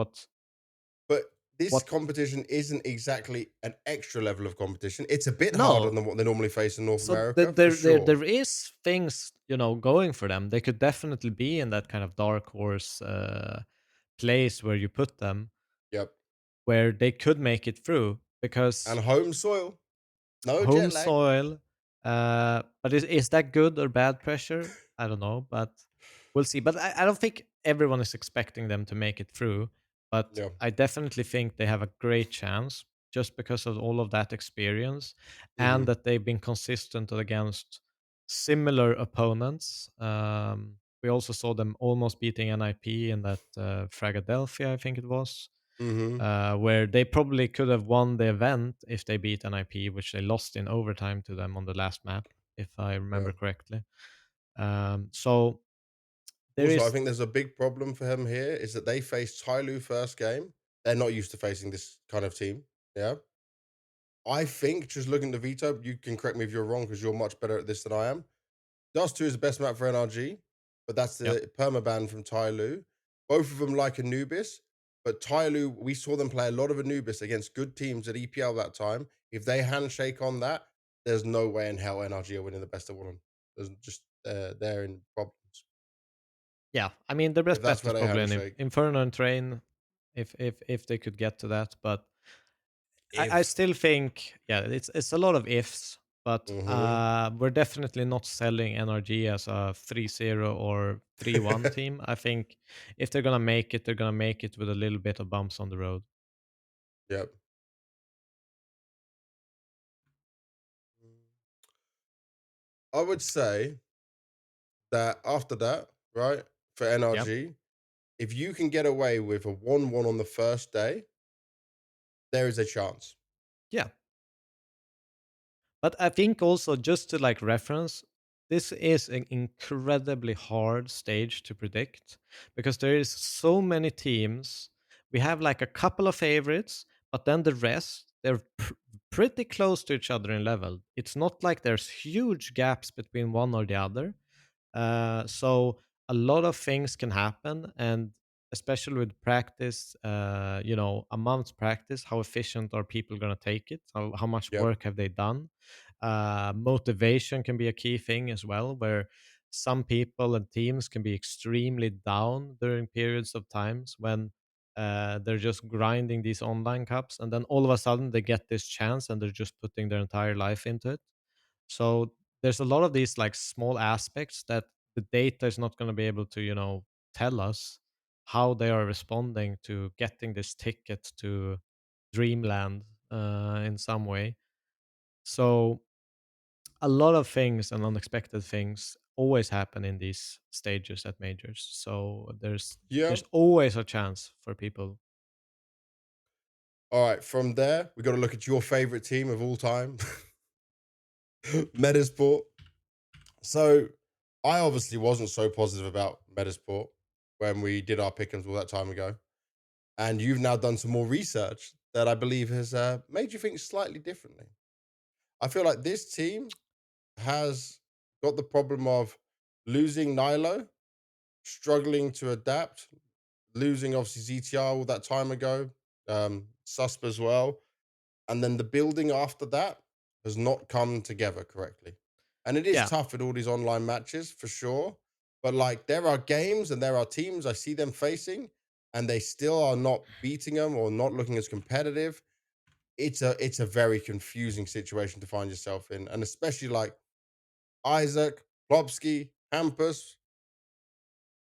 But this what competition isn't exactly an extra level of competition. It's a bit harder no. than what they normally face in North So America, for sure. there is things going for them. They could definitely be in that kind of dark horse place where you put them, Yep. where they could make it through And because home soil, no home jet lag. soil. But is that good or bad pressure? I don't know, but we'll see. But I don't think everyone is expecting them to make it through. But Yeah. I definitely think they have a great chance just because of all of that experience and Mhm. that they've been consistent against similar opponents. We also saw them almost beating NIP in that Fragadelphia, I think it was, Mhm. where they probably could have won the event if they beat NIP, which they lost in overtime to them on the last map, if I Yeah. remember correctly. So there Also, I is, think there's a big problem for him here is that they faced Tyloo first game. They're not used to facing this kind of team. Yeah. I think just looking at the veto, you can correct me if you're wrong because you're much better at this than I am. Dust 2 is the best map for NRG, but that's yep. the permaban from Tyloo. Both of them like Anubis, but Tyloo, we saw them play a lot of Anubis against good teams at EPL that time. If they handshake on that, there's no way in hell NRG are winning the best of one. There's just they're in problems Yeah, I mean the if best that's bet where is they probably handshake. Inferno and Train, if they could get to that. But I If still think, yeah, it's a lot of ifs. But hmm we're definitely not selling NRG as a 3-0 or 3-1 team. I think if they're gonna make it, they're gonna make it with a little bit of bumps on the road. yep. I would say that after that, right, for Yep. NRG, if you can get away with a 1-1 on the first day, there is a chance. Yeah. But I think also, just to like reference, this is an incredibly hard stage to predict because there is so many teams. We have like a couple of favorites, but then the rest, they're pretty close to each other in level. It's not like there's huge gaps between one or the other. So a lot of things can happen, and especially with practice, a month's practice, how efficient are people going to take it? How much Yep. work have they done? Motivation can be a key thing as well, where some people and teams can be extremely down during periods of times when they're just grinding these online cups, and then all of a sudden they get this chance and they're just putting their entire life into it. So there's a lot of these like small aspects that the data is not going to be able to, tell us how they are responding to getting this ticket to Dreamland in some way. So a lot of things and unexpected things always happen in these stages at majors. So Yeah. there's always a chance for people. All right. From there, we got to look at your favorite team of all time, Metasport. So I obviously wasn't so positive about Metasport when we did our pickings all that time ago. And you've now done some more research that I believe has made you think slightly differently. I feel like this team has got the problem of losing Nilo, struggling to adapt, losing obviously ZTR all that time ago, Susp as well, and then the building after that has not come together correctly. And it is Yeah. tough with all these online matches for sure. But like there are games and there are teams I see them facing and they still are not beating them or not looking as competitive. It's a very confusing situation to find yourself in. And especially like Isaac, Plopsky, Hampus,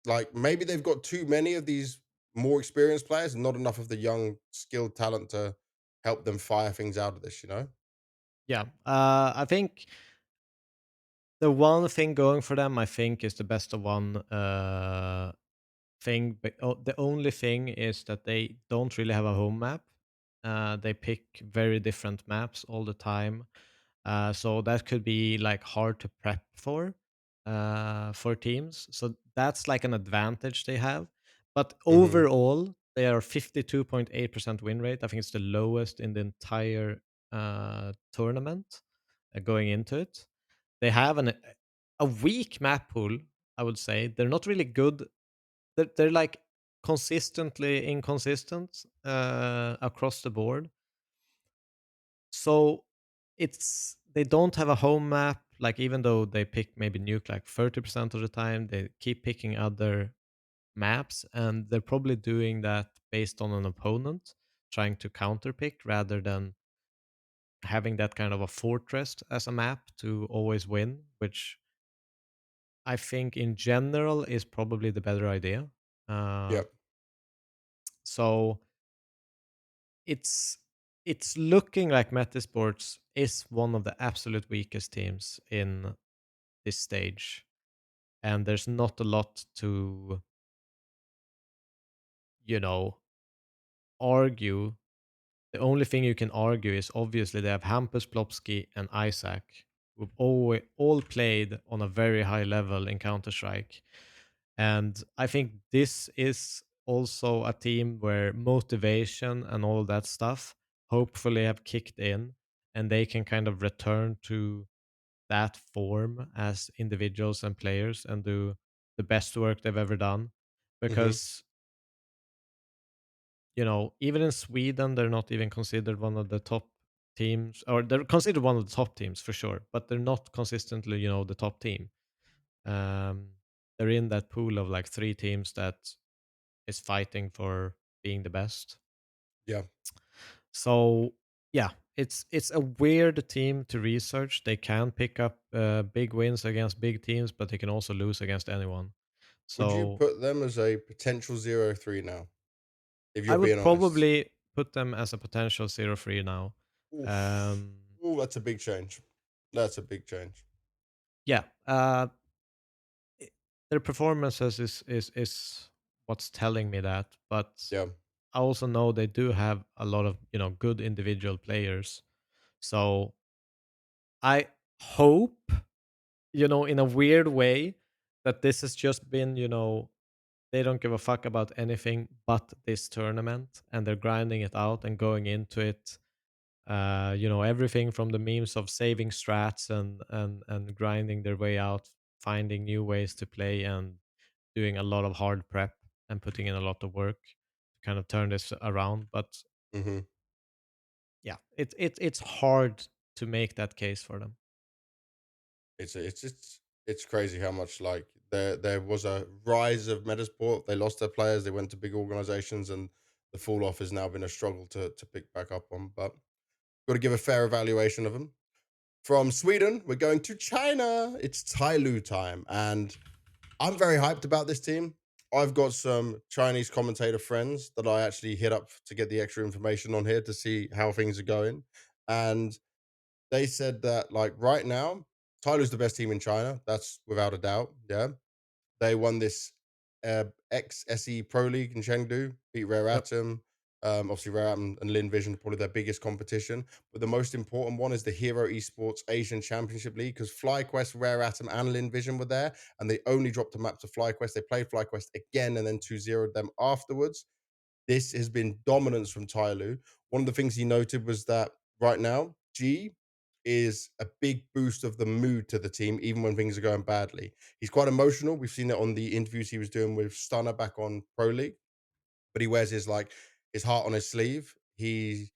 like maybe they've got too many of these more experienced players and not enough of the young skilled talent to help them fire things out of this, you know? Yeah. I think the one thing going for them, I think, is the best of one thing. But the only thing is that they don't really have a home map. They pick very different maps all the time. So that could be like hard to prep for teams. So that's like an advantage they have. But Mhm. overall, they are 52.8% win rate. I think it's the lowest in the entire tournament going into it. They have a weak map pool, I would say. They're not really good. They're like consistently inconsistent across the board. So it's they don't have a home map. Like even though they pick maybe nuke like 30% of the time, they keep picking other maps, and they're probably doing that based on an opponent trying to counter pick rather than having that kind of a fortress as a map to always win, which I think in general is probably the better idea. Uh, Yep. so it's it's looking like Metasports is one of the absolute weakest teams in this stage, and there's not a lot to you know argue. The only thing you can argue is obviously they have Hampus, Plopsky, and Isaac, who've all played on a very high level in Counter Strike. And I think this is also a team where motivation and all that stuff hopefully have kicked in, and they can kind of return to that form as individuals and players and do the best work they've ever done. Mhm. Because, even in Sweden, they're not even considered one of the top teams, or they're considered one of the top teams for sure, but they're not consistently, the top team. Um, they're in that pool of like three teams that is fighting for being the best. Yeah. So yeah, it's a weird team to research. They can pick up big wins against big teams, but they can also lose against anyone. Would you So put them as a potential 0-3 now, if I you're would being honest? probably put them as a potential 0-3 now. Oof. Um, Ooh, that's a big change. That's a big change. yeah, i- their performances is what's telling me that, but Yeah. I also know they do have a lot of good individual players. So I hope, in a weird way, that this has just been, they don't give a fuck about anything but this tournament, and they're grinding it out and going into it. Everything from the memes of saving strats and grinding their way out, finding new ways to play, and doing a lot of hard prep. and putting in a lot of work to kind of turn this around. But Hmm. yeah, it's hard to make that case for them. It's crazy how much like there was a rise of Metasport. They lost their players. They went to big organizations, and the fall off has now been a struggle to pick back up on. But got to give a fair evaluation of them. From Sweden, we're going to China. It's Tyloo time, and I'm very hyped about this team. I've got some Chinese commentator friends that I actually hit up to get the extra information on here to see how things are going. And they said that, like, right now, Tyloo's the best team in China. That's without a doubt. Yeah. They won this ex-SE Pro League in Chengdu, beat Rare Yep. Atom. Obviously, Rare Atom and Lin Vision are probably their biggest competition. But the most important one is the Hero Esports Asian Championship League because FlyQuest, Rare Atom, and Lin Vision were there. And they only dropped a map to FlyQuest. They played FlyQuest again and then 2-0'd them afterwards. This has been dominance from Tyloo. One of the things he noted was that right now, G is a big boost of the mood to the team, even when things are going badly. He's quite emotional. We've seen it on the interviews he was doing with Stunner back on Pro League, but he wears his like his heart on his sleeve. He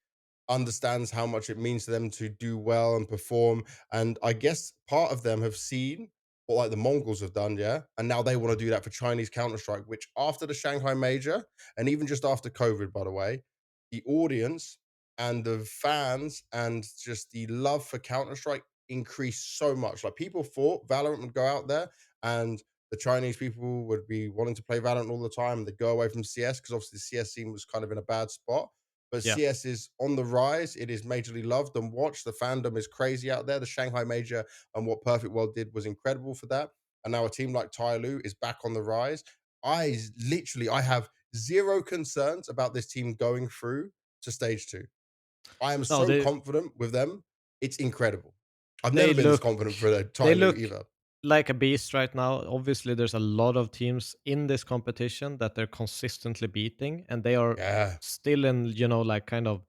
understands how much it means to them to do well and perform. And I guess part of them have seen what like the Mongols have done, yeah. And now they want to do that for Chinese Counter Strike, which after the Shanghai Major and even just after COVID, by the way, the audience and the fans and just the love for Counter Strike increased so much. Like people thought Valorant would go out there and the Chinese people would be wanting to play Valorant all the time. They'd go away from CS because obviously the CS scene was kind of in a bad spot, but Yeah. CS is on the rise. It is majorly loved and watched. The fandom is crazy out there. The Shanghai Major and what Perfect World did was incredible for that. And now a team like Tyloo is back on the rise. I have zero concerns about this team going through to stage two. I am No, so confident with them. It's incredible. I've they never been this look confident for a they Tyloo look either. like a beast right now. Obviously, there's a lot of teams in this competition that they're consistently beating, and they are Yeah. still in, like kind of,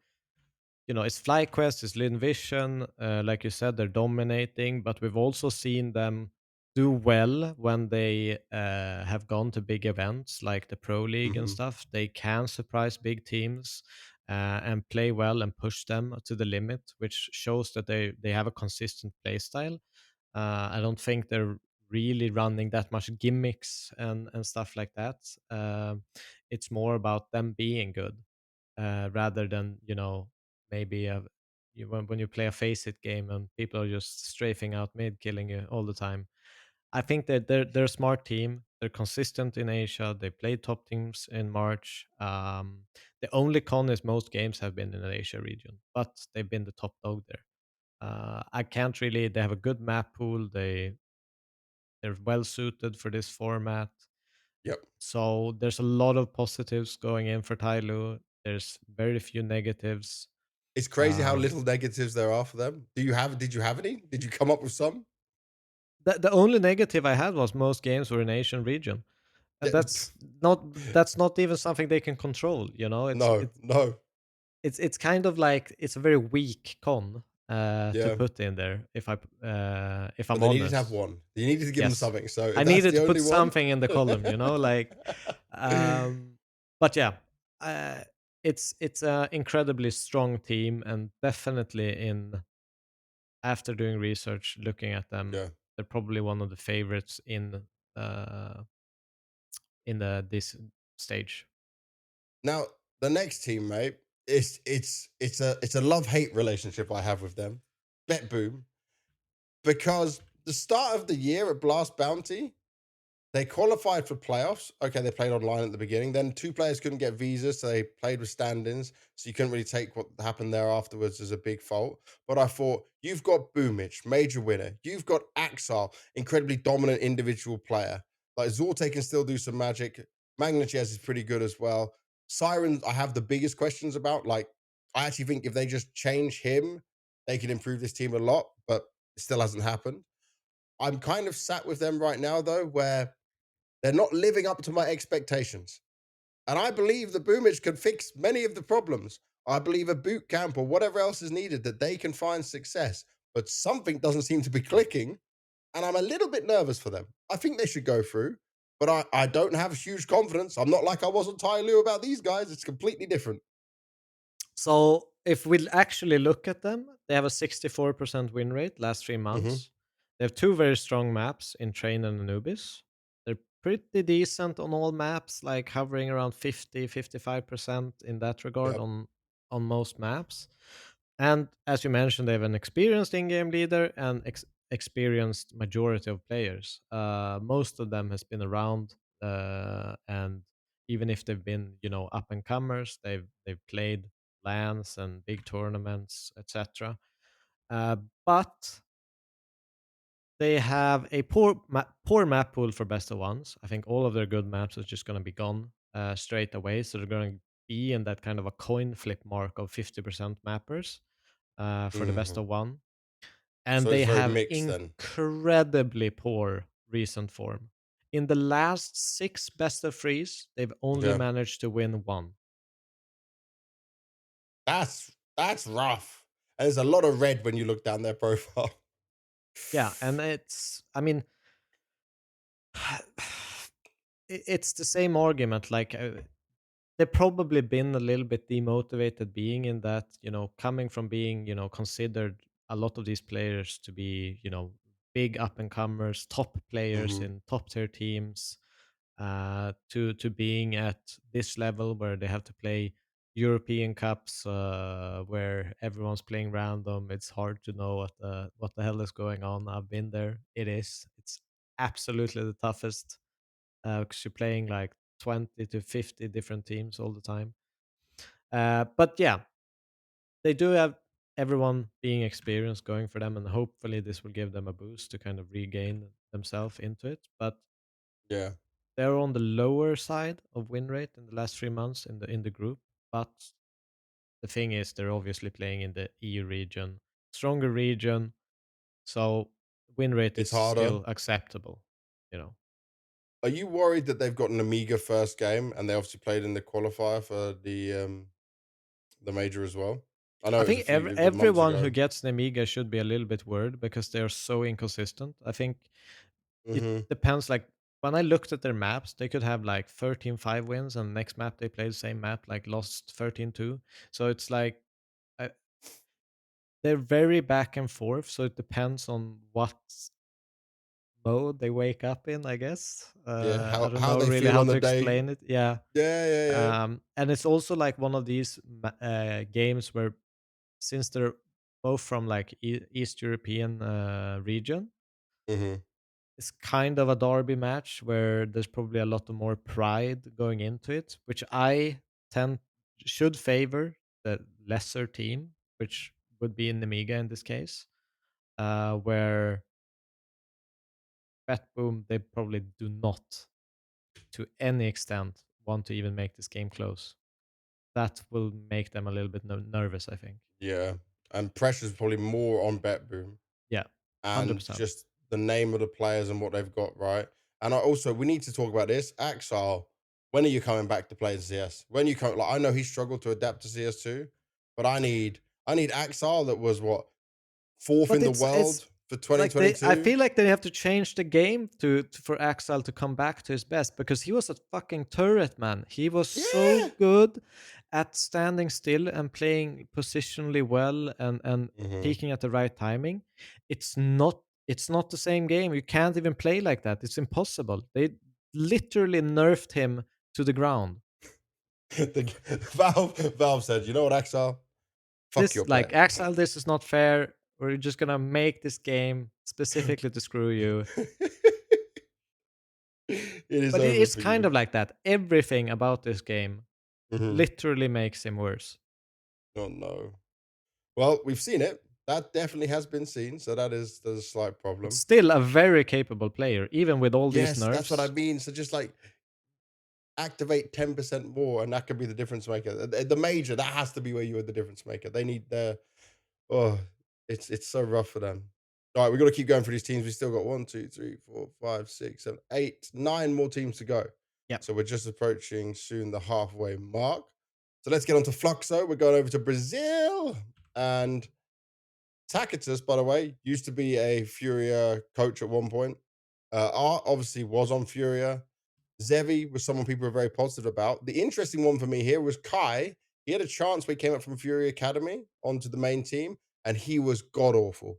it's FlyQuest, it's Lin Vision. Like you said, they're dominating, but we've also seen them do well when they have gone to big events like the Pro League and Hmm. stuff. They can surprise big teams and play well and push them to the limit, which shows that they have a consistent play style. I don't think they're really running that much gimmicks and stuff like that. It's more about them being good rather than maybe when you play a face it game and people are just strafing out mid, killing you all the time. I think that they're a smart team. They're consistent in Asia. They played top teams in March. The only con is most games have been in the Asia region, but they've been the top dog there. I can't really. They have a good map pool. They're well suited for this format. Yep. So there's a lot of positives going in for Tyloo. There's very few negatives. It's crazy how Uh, little negatives there are for them. Did you have any? Did you come up with some? the only negative I had was most games were in Asian region, and Yeah. that's not even something they can control. It's No, it's no. it's it's kind of like it's a very weak con to Yeah. put in there. If But I'm they needed to have honest, one. You needed to give them yes, something. So I if that's needed the to put only one. something in the column. Like but yeah, uh, it's a incredibly strong team, and definitely in after doing research, looking at them, Yeah. they're probably one of the favorites uh, in this stage. Now, the next team, mate, it's a love-hate relationship I have with them. Bet Boom. Because the start of the year at Blast Bounty, they qualified for playoffs. Okay, they played online at the beginning. Then two players couldn't get visas, so they played with stand-ins. So you couldn't really take what happened there afterwards as a big fault. But I thought, you've got Boomich, major winner. You've got Axar, incredibly dominant individual player. Like Zorte can still do some magic. Magnachez is pretty good as well. Siren, I have the biggest questions about. Like, I actually think if they just change him, they can improve this team a lot, but it still hasn't happened. I'm kind of sat with them right now, though, where they're not living up to my expectations. And I believe the Boomage can fix many of the problems. I believe a boot camp or whatever else is needed that they can find success. But something doesn't seem to be clicking. And I'm a little bit nervous for them. I think they should go through. but I don't have huge confidence. I'm not like I was on Tai Lu about these guys. It's completely different. So if we actually look at them, they have a 64% win rate last 3 months. Hmm. They have two very strong maps in Train and Anubis. They're pretty decent on all maps, like hovering around 50-55% in that regard Yep. on most maps. And as you mentioned, they have an experienced in-game leader and experienced majority of players. Most of them has been around, and even if they've been, up and comers, they've played lands and big tournaments, etc. Uh, but they have a poor map pool for best of ones. I think all of their good maps are just going to be gone straight away. So they're going to be in that kind of a coin flip mark of 50% mappers for the best Hmm. of one. And So it's they very have mixed then. incredibly poor recent form. In the last six best of threes, they've only Okay. managed to win one. That's rough. And there's a lot of red when you look down their profile. Yeah, and I mean, it's the same argument. Like they've probably been a little bit demotivated being in that, coming from being, considered a lot of these players to be, big up and comers, top players Hmm. in top tier teams, to being at this level where they have to play European cups, where everyone's playing random. It's hard to know what the hell is going on. I've been there. It's absolutely the toughest, because you're playing like 20 to 50 different teams all the time. But yeah, they do have everyone being experienced going for them, and hopefully this will give them a boost to kind of regain themselves into it. But Yeah. they're on the lower side of win rate in the last 3 months in the group. But the thing is, they're obviously playing in the EU region, stronger region, so win rate is It's harder. still acceptable. You know, Are you worried that they've got an Amiga first game and they obviously played in the qualifier for the major as well? I know I it was think it was months everyone who ago. gets an Amiga should be a little bit worried because they're so inconsistent. I think it Hmm. depends. Like when I looked at their maps, they could have like 13-5 wins, and the next map they play the same map, like lost 13-2. So it's like uh, they're very back and forth. So it depends on what mode they wake up in, I guess. Yeah. I How don't how know they really feel how on the to day. explain it. Yeah. Yeah, yeah, yeah. And it's also like one of these games where, since they're both from like East European region, Hmm. it's kind of a derby match where there's probably a lot of more pride going into it, which I tend should favor the lesser team, which would be in Nemiga in this case, where Betboom they probably do not, to any extent, want to even make this game close. That will make them a little bit nervous, I think. Yeah. And pressure's probably more on BetBoom Yeah, hundred and percent. just the name of the players and what they've got right. And also we need to talk about this. Axel, when are you coming back to play in CS? When you come, like I know he struggled to adapt to CS2, but I need Axel that was what, fourth But in the it's world for like I 2022. feel like they have to change the game for Axel to come back to his best, because he was a fucking turret, man. He was so Yeah. good at standing still and playing positionally well and Hmm. peaking at the right timing. It's not the same game. You can't even play like that. It's impossible. They literally nerfed him to the ground. Valve said, you know what, Axel? Fuck This your like pet. Axel, this is not fair. We're just gonna make this game specifically to screw you. It is But it over is for kind you. of like that. Everything about this game Hmm. literally makes him worse. Oh no. Well, we've seen it. That definitely has been seen. So there's a slight But problem. still a very capable player, even with all these Yes, that's what I nerfs. mean. So just like activate 10% more, and that could be the difference maker. The major, that has to be where you are the difference maker. They need their oh, it's so rough for them. All right, we've got to keep going for these teams. We still got one, two, three, four, five, six, seven, eight, nine more teams to go. Yeah. So we're just approaching soon the halfway mark. So let's get on to Fluxo. We're going over to Brazil. And Tacitus, by the way, used to be a Furia coach at one point. Art obviously was on Furia. Zevi was someone people were very positive about. The interesting one for me here was Kai. He had a chance where he came up from Fury Academy onto the main team, and he was god awful.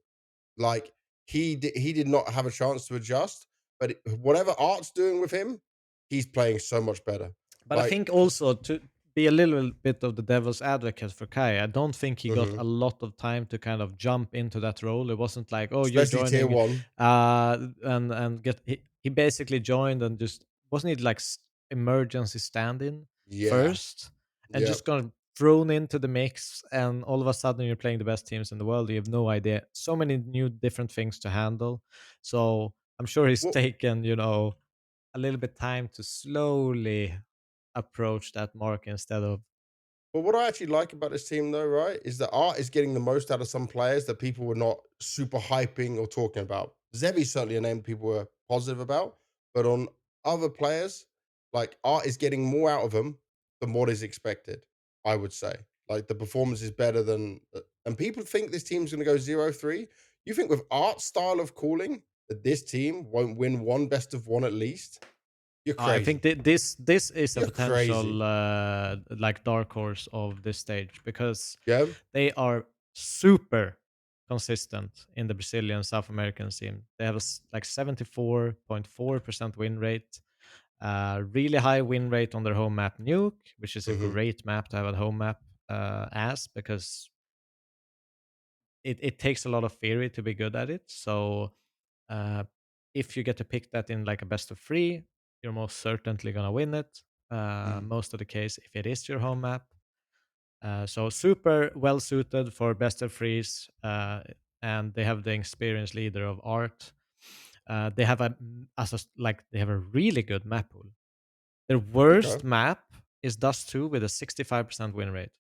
Like he did not have a chance to adjust. But whatever Art's doing with him, he's playing so much better. But I Like, think also to be a little bit of the devil's advocate for Kai, I don't think he got mhm, a lot of time to kind of jump into that role. It wasn't like, oh, you're especially tier joining, one. and get he basically joined and just wasn't it like emergency stand-in Yeah, first, and yeah. just got thrown into the mix, and all of a sudden you're playing the best teams in the world. You have no idea, so many new different things to handle. So I'm sure he's Well, taken, a little bit time to slowly approach that mark instead of. But what I actually like about this team, though, right, is that Art is getting the most out of some players that people were not super hyping or talking about. Zevi's certainly a name people were positive about, but on other players, like Art is getting more out of them than what is expected, I would say. Like the performance is better than, and people think this team's going to go 0-3. You think with Art's style of calling that this team won't win one best of one at least? You're I think crazy. this is a You're potential crazy. like dark horse of this stage because Yeah. they are super consistent in the Brazilian South American scene. They have like 74.4% win rate, really high win rate on their home map Nuke, which is a Hmm. great map to have a home map as because it takes a lot of theory to be good at it. So uh, if you get to pick that in like a best of three, you're most certainly gonna win it. Most of the case, if it is your home map. So super well suited for best of threes, and they have the experienced leader of Art. They have like they have a really good map pool. Their Okay. worst map is Dust 2 with a 65% win rate.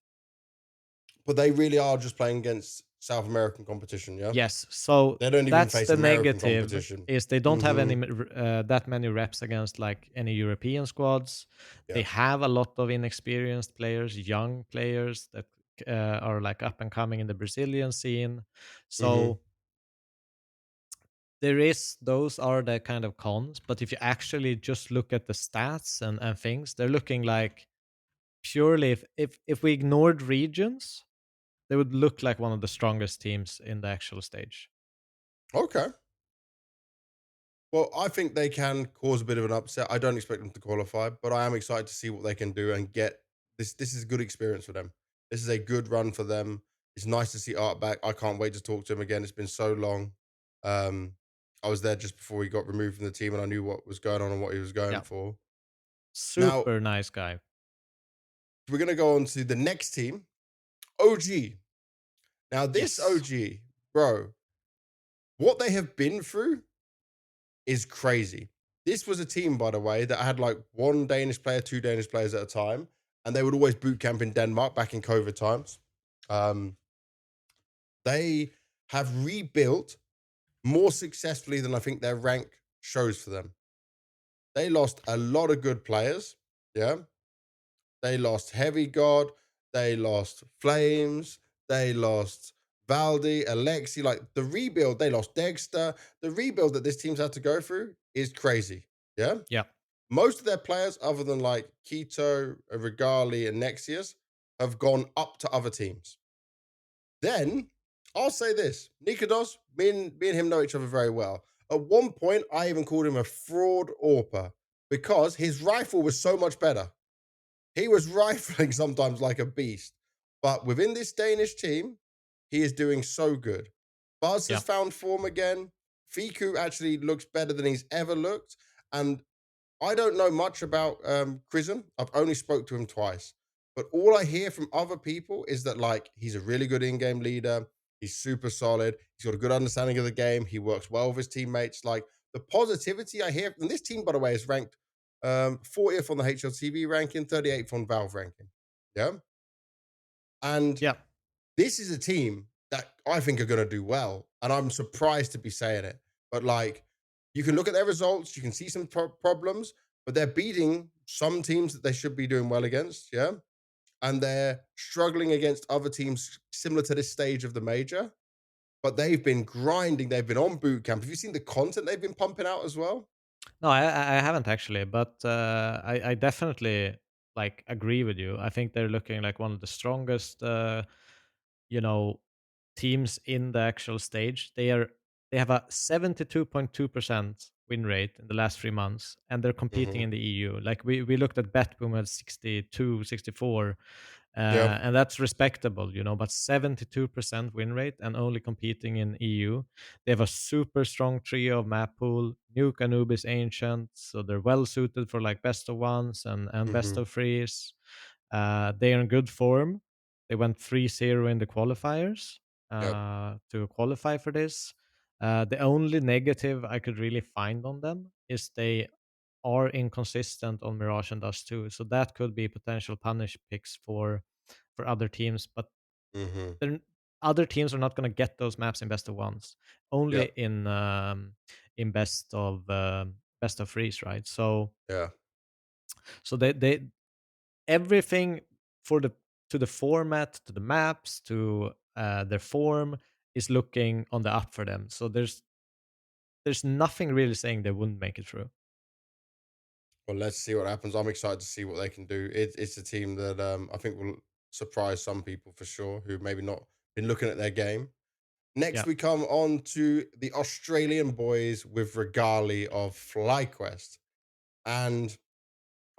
But they really are just playing against South American competition, yeah? Yes, so They don't even that's face the American negative competition. is they don't have any Mhm. that many reps against like any European squads. They Yeah. have a lot of inexperienced players, young players that are like up and coming in the Brazilian scene. Mhm. So there is those are the kind of cons, but if you actually just look at the stats and things, they're looking like purely if we ignored regions, they would look like one of the strongest teams in the actual stage. Okay. Well, I think they can cause a bit of an upset. I don't expect them to qualify, but I am excited to see what they can do and get this is a good experience for them. This is a good run for them. It's nice to see Art back. I can't wait to talk to him again. It's been so long. Um, I was there just before he got removed from the team and I knew what was going on and what he was going Yeah. for. Now, Super nice guy. we're going to go on to the next team, OG. Now, this Yes. OG, bro, what they have been through is crazy. This was a team, by the way, that had like one Danish player, two Danish players at a time, and they would always boot camp in Denmark back in COVID times. Um, they have rebuilt more successfully than I think their rank shows for them. They lost a lot of good players. Yeah. They lost Heavy God. They lost Flames. They lost Valdi, Alexi. Like the rebuild, they lost Dexter. The rebuild that this team's had to go through is crazy. Yeah. Yeah. Most of their players, other than like Keto, Regali, and Nexius, have gone up to other teams. Then I'll say this: Nikodos, me and him know each other very well. At one point, I even called him a fraud AWPer because his rifle was so much better. He was rifling sometimes like a beast. But within this Danish team, he is doing so good. Buzz has Yeah. found form again. Fiku actually looks better than he's ever looked. And I don't know much about Chrism. I've only spoke to him twice. But all I hear from other people is that like he's a really good in-game leader. He's super solid. He's got a good understanding of the game. He works well with his teammates. Like the positivity I hear, and this team, by the way, is ranked 40th on the HLTV ranking, 38th on Valve ranking. Yeah. And Yeah. this is a team that I think are going to do well. And I'm surprised to be saying it. But like, you can look at their results, you can see some problems, but they're beating some teams that they should be doing well against. Yeah. And they're struggling against other teams similar to this stage of the major. But they've been grinding. They've been on boot camp. Have you seen the content they've been pumping out as well? No, I haven't actually, but I definitely like agree with you. I think they're looking like one of the strongest, you know, teams in the actual stage. They have a 72.2% win rate in the last 3 months, and they're competing Hmm. in the EU. Like we looked at Betboom at 62, 64, Yeah. and that's respectable, but 72% win rate and only competing in EU. They have a super strong trio of map pool, Nuke, Anubis, Ancient, so they're well suited for like best of ones and best Hmm. of threes. They are in good form. They went 3-0 in the qualifiers Yep. to qualify for this. The only negative I could really find on them is they are inconsistent on Mirage and Dust 2. So that could be potential punish picks for other teams, but Hmm. they're, other teams are not going to get those maps in best of ones, only Yep. in best of threes, right? Yeah. So they everything for the to the format, to the maps, to their form is looking on the up for them. So there's nothing really saying they wouldn't make it through. Well, let's see what happens. I'm excited to see what they can do. It's a team that I think will surprise some people for sure, who maybe not been looking at their game. Next, Yeah, we come on to the Australian boys with Regali of FlyQuest. And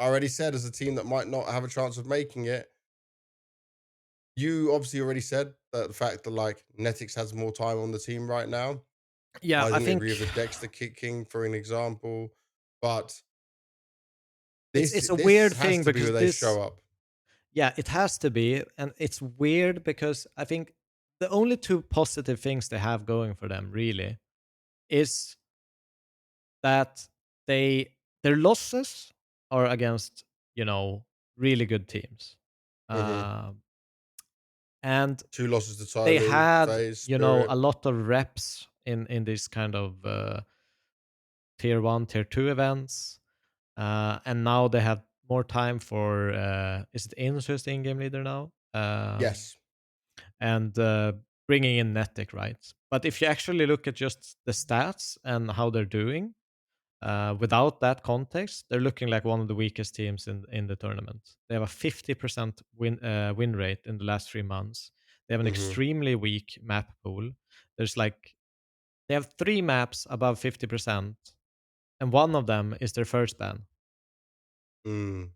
I already said, as a team that might not have a chance of making it, you obviously already said that the fact that like Netix has more time on the team right now. yeah. I I didn't think agree with the Dexter kicking for an example, but it's a this weird has thing to be where because they this, show up. yeah, it has to be, and it's weird because I think the only two positive things they have going for them really is that their losses are against really good teams, Hmm. um, and Two losses to they Tyloo, had FaZe, a Spirit. lot of reps in this kind of tier one, tier two events, and now they have more time for is it Insus the in-game leader now? Yes. And bringing in Netic, right? But if you actually look at just the stats and how they're doing, without that context, they're looking like one of the weakest teams in the tournament. They have a 50% win rate in the last 3 months. They have an Hmm. extremely weak map pool. There's like they have three maps above 50%, and one of them is their first ban. Mm.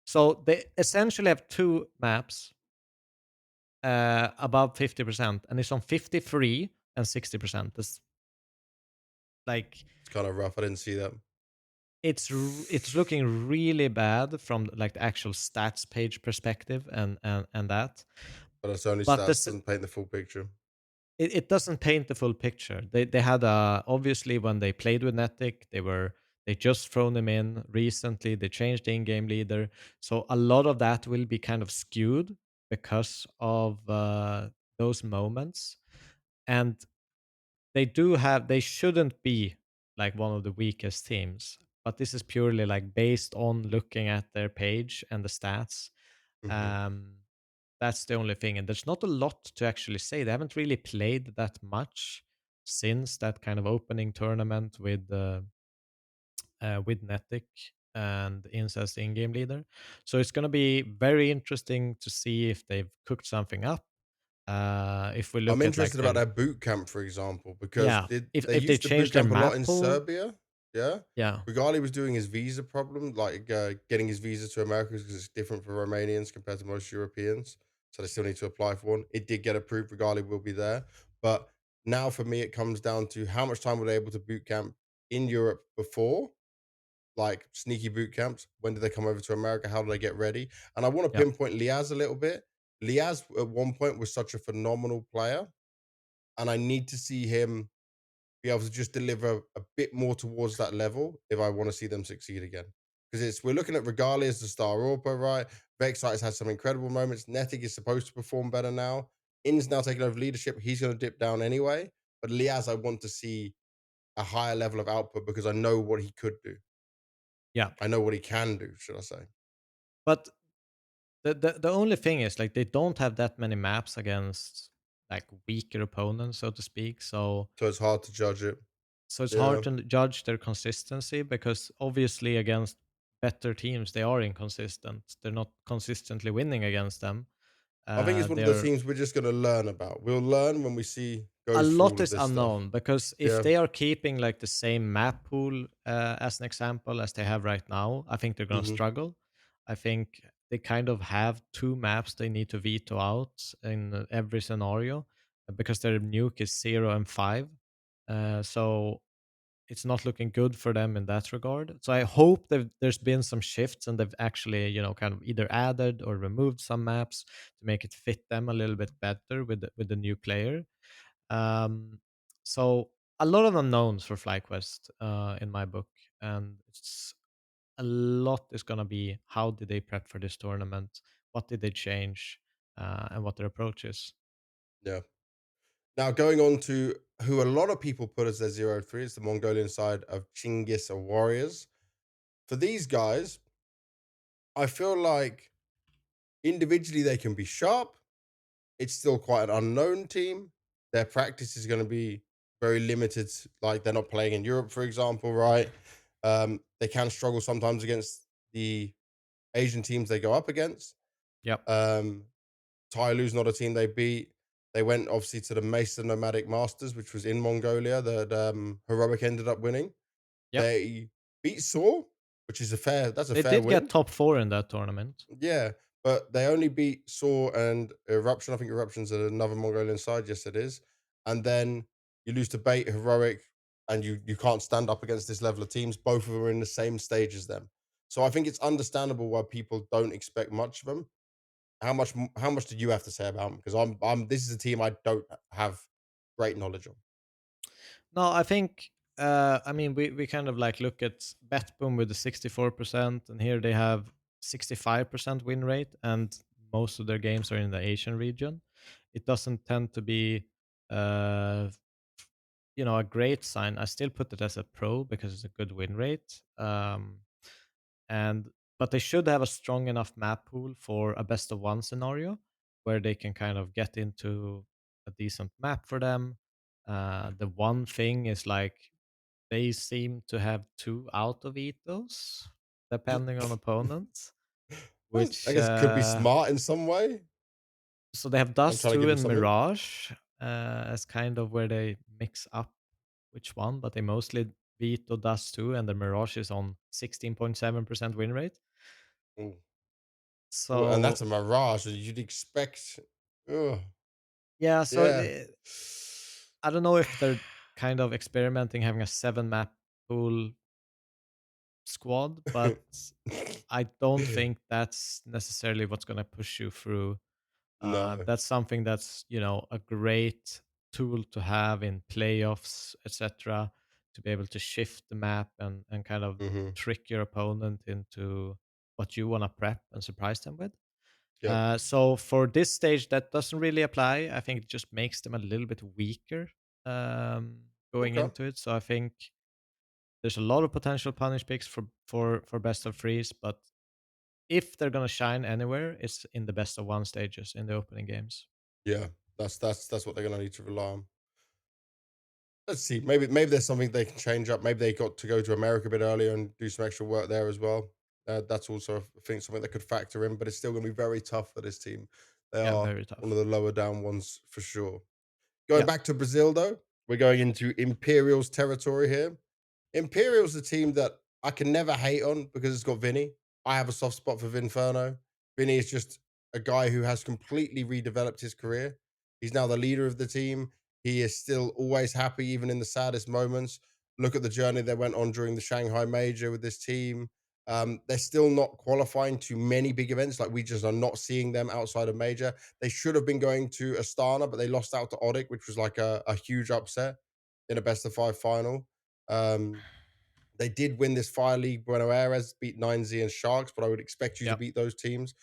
So they essentially have two maps above 50%, and it's on 53 and 60%. That's like It's kind of rough. I didn't see that. it's looking really bad from like the actual stats page perspective and that. But it's only But stats, this doesn't paint the full picture. it doesn't paint the full picture. They had obviously when they played with Netic, they just thrown him in recently. They changed the in-game leader, so a lot of that will be kind of skewed because of those moments. And they shouldn't be like one of the weakest teams, but this is purely like based on looking at their page and the stats. Hmm. Um, that's the only thing, and there's not a lot to actually say. They haven't really played that much since that kind of opening tournament with Netic and Incest in-game leader. So it's going to be very interesting to see if they've cooked something up. If we I'm look at like interested about their their boot camp, for example, because yeah, they if they used to boot change their camp a lot map in pool, Serbia. Yeah. yeah, Regali was doing his visa problem, like getting his visa to America because it's different for Romanians compared to most Europeans. So they still need to apply for one. It did get approved. Regali will be there. But now for me, it comes down to how much time were they able to boot camp in Europe before, like sneaky boot camps. When did they come over to America? How did they get ready? And I want to yeah, pinpoint Liaz a little bit. Liaz at one point was such a phenomenal player, and I need to see him be able to just deliver a bit more towards that level if I want to see them succeed again. Because we're looking at Regali as the star Orpo, right? Vexite has had some incredible moments. Netic is supposed to perform better now. In's now taking over leadership. He's going to dip down anyway. But Liaz, I want to see a higher level of output because I know what he could do. yeah. I know what he can do, should I say. But the only thing is like they don't have that many maps against like weaker opponents, so to speak. So So it's hard to judge it. So it's hard Yeah. to judge their consistency because obviously against better teams they are inconsistent. They're not consistently winning against them. I think it's one of the They're teams we're just gonna learn about. We'll learn when we see A go through lot all of is this stuff. unknown because if Yeah. they are keeping like the same map pool as an example as they have right now, I think they're going to Mhm. struggle. I think they kind of have two maps they need to veto out in every scenario because their nuke is 0 and 5. So it's not looking good for them in that regard. So I hope that there's been some shifts and they've actually, kind of either added or removed some maps to make it fit them a little bit better with the new player. Um, so a lot of unknowns for FlyQuest in my book, and it's a lot is gonna be how did they prep for this tournament, what did they change, and what their approach is. Yeah. Now going on to who a lot of people put as their 0-3 is the Mongolian side of Chinggis Warriors. For these guys, I feel like individually they can be sharp. It's still quite an unknown team. Their practice is gonna be very limited, like, they're not playing in Europe, for example, right? They can struggle sometimes against the Asian teams they go up against. Yep, Um, Tyloo's not a team they beat. They went obviously to the Mesa Nomadic Masters, which was in Mongolia, that Heroic ended up winning. yep. They beat Saw, which is a They fair did get win. top four in that tournament. Yeah, but they only beat Saw and Eruption. I think Eruption's another Mongolian side. Yes, it is. And then you lose to Bait, Heroic, and you can't stand up against this level of teams. Both of them are in the same stage as them. So I think it's understandable why people don't expect much of them. How much do you have to say about them? Because I'm this is a team I don't have great knowledge on. No, I think I mean we kind of like look at Betboom with the 64%, and here they have 65% win rate, and most of their games are in the Asian region. It doesn't tend to be uh a great sign. I still put it as a pro because it's a good win rate. And but they should have a strong enough map pool for a best of one scenario where they can kind of get into a decent map for them. The one thing is like they seem to have two out of ethos depending on opponents, I which guess it could be smart in some way. so they have I'm Dust trying to 2 give them and something. Mirage as kind of where they mix up which one, but they mostly veto Dust 2 and the Mirage is on 16.7% win rate. Ooh. Ooh, and that's So a Mirage, and you'd expect. Ugh, yeah, so yeah. I don't know if they're kind of experimenting having a 7 map pool squad, but I don't think that's necessarily what's going to push you through. No. That's something that's a great tool to have in playoffs, etc., to be able to shift the map and kind of Mhm. trick your opponent into what you want to prep and surprise them with. Yep. So for this stage, that doesn't really apply. I think it just makes them a little bit weaker going Okay. into it. So I think there's a lot of potential punish picks for best of threes, but if they're gonna shine anywhere, it's in the best of one stages in the opening games. Yeah. That's what they're gonna need to rely on. Let's see. Maybe there's something they can change up. Maybe they got to go to America a bit earlier and do some extra work there as well. That's also, I think, something that could factor in, but it's still going to be very tough for this team. They Yeah, are very one of tough. the lower down ones for sure. Going Yeah, back to Brazil, though, we're going into Imperials territory here. Imperial's a team that I can never hate on because it's got Vinny. I have a soft spot for Vinferno. Vinny is just a guy who has completely redeveloped his career. He's now the leader of the team. He is still always happy, even in the saddest moments. Look at the journey they went on during the Shanghai Major with this team. They're still not qualifying to many big events. Like we just are not seeing them outside of Major. They should have been going to Astana, but they lost out to Odic, which was like a huge upset in a best of five final. Um, they did win this Fire League. Buenos Aires beat 9Z and Sharks, but I would expect you to yeah, beat those teams.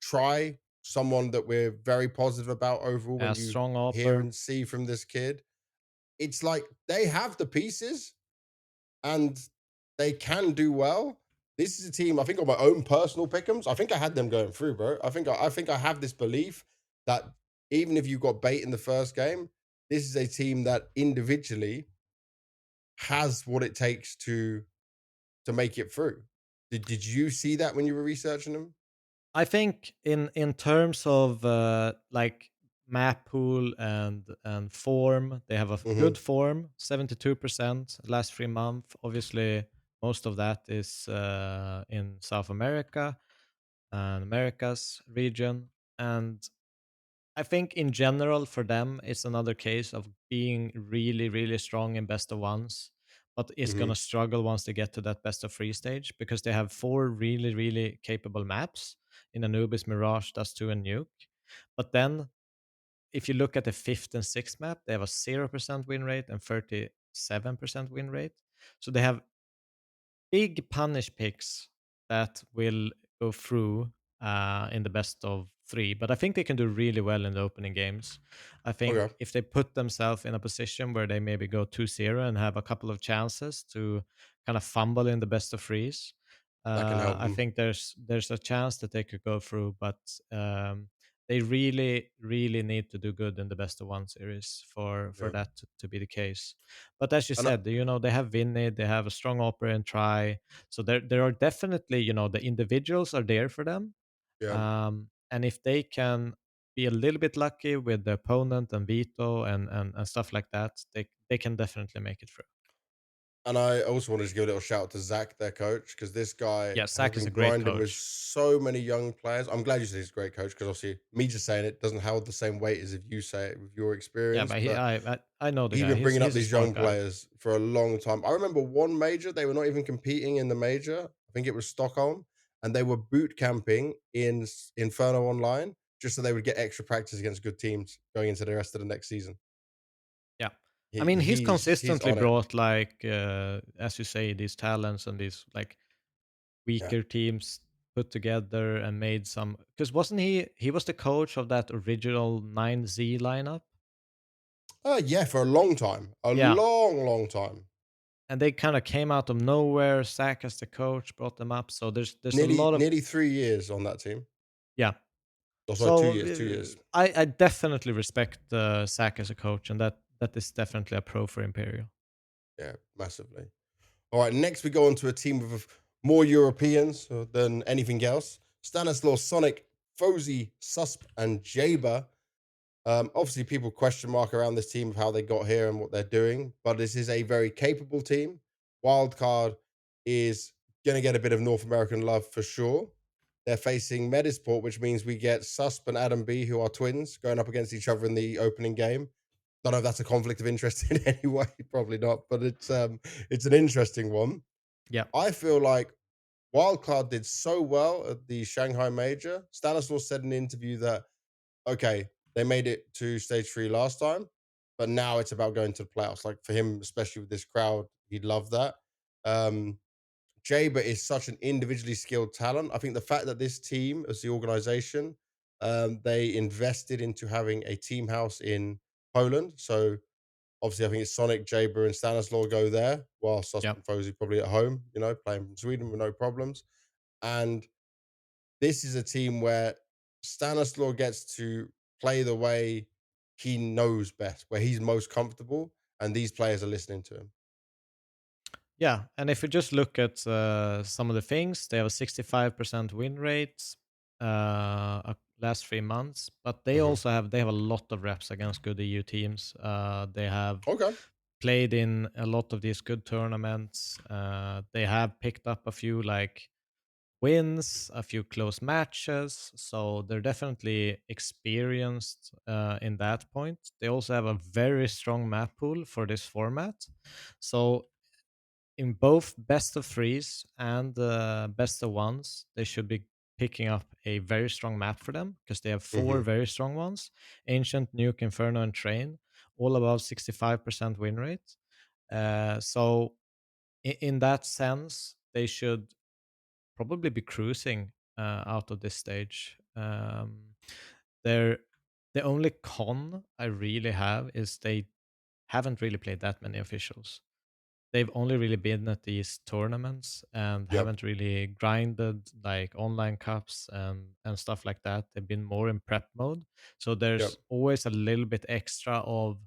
Try someone that we're very positive about overall when yeah. you Strong hear upper. and see from this kid. It's like they have the pieces and they can do well. This is a team, I think, on my own personal pickums. I think I had them going through, bro. I think I have this belief that even if you got bait in the first game, this is a team that individually has what it takes to make it through. Did you see that when you were researching them? I think in terms of like map pool and form, they have a good Mhm, form, 72% last 3 months. Obviously, most of that is in South America and Americas region, and I think in general for them, it's another case of being really, really strong in best of ones, but it's mhm, gonna struggle once they get to that best of three stage because they have four really, really capable maps in Anubis, Mirage, Dust 2, and Nuke. But then if you look at the fifth and sixth map, they have a 0% win rate and 37% win rate. So they have big punish picks that will go through in the best of three, but I think they can do really well in the opening games. I think okay, if they put themselves in a position where they maybe go 2-0 and have a couple of chances to kind of fumble in the best of threes, that can help I them. think there's a chance that they could go through, but they really, really need to do good in the best of one series for Yeah, that to be the case. But as you and said, they have Vinny, they have a strong opera and try. So there are definitely, the individuals are there for them. yeah. And if they can be a little bit lucky with the opponent and veto and stuff like that, they can definitely make it through. And I also wanted to give a little shout out to Zach, their coach, because this guy Yeah, has Zach is been a great grinding with coach. so many young players. I'm glad you said he's a great coach because obviously me just saying it doesn't hold the same weight as if you say it with your Yeah, experience. but But I know the he's guy. been bringing up He's a these smart young guy. players for a long time. I remember one major, they were not even competing in the major. I think it was Stockholm, and they were boot camping in Inferno Online just so they would get extra practice against good teams going into the rest of the next season. Yeah. I mean, he's He's consistently on it. brought like as you say, these talents and these like Yeah. weaker teams put together and made some, because wasn't he was the coach of that original 9Z lineup? Yeah, for a long time. A Yeah. long, long time. And they kind of came out of nowhere. Zach as the coach brought them up. So there's a Nearly lot of, nearly 3 years on that team. yeah. Oh, sorry, 2 So years, 2 years. I definitely respect Zach as a coach, and that is definitely a pro for Imperial. Yeah, massively. Alright, next we go on to a team with more Europeans than anything else. Stanislaw, Sonic, Fozy, Susp, and Jaber. Obviously, people question mark around this team of how they got here and what they're doing, but this is a very capable team. Wildcard is going to get a bit of North American love for sure. They're facing Medisport, which means we get Susp and Adam B, who are twins, going up against each other in the opening game. Don't know if that's a conflict of interest in any way, probably not, but it's an interesting one. Yeah, I feel like Wildcard did so well at the Shanghai Major. Stanislaus said in an interview that okay, they made it to stage 3 last time, but now it's about going to the playoffs. Like for him, especially with this crowd, he'd love that. Um, Jaber is such an individually skilled talent. I think the fact that this team, as the organization, they invested into having a team house in Poland. So obviously, I think it's Sonic, Jaber, and Stanislaw go there, while Sus yeah. and Fozy probably at home, playing from Sweden with no problems. And this is a team where Stanislaw gets to play the way he knows best, where he's most comfortable, and these players are listening to him. Yeah, and if you just look at some of the things, they have a 65% win rate last 3 months, but Mhm. they have a lot of reps against good EU teams. They have Okay. played in a lot of these good tournaments. They have picked up a few like wins, a few close matches, so they're definitely experienced in that point. They also have a very strong map pool for this format, so in both best of threes and best of ones, they should be picking up a very strong map for them because they have four Mhm. very strong ones: Ancient, Nuke, Inferno, and Train, all above 65% win rate. So in that sense, they should probably be cruising out of this stage. They're the only con I really have is they haven't really played that many officials. They've only really been at these tournaments and Yep. haven't really grinded like online cups and stuff like that. They've been more in prep mode. So Yep. there's always a little bit extra of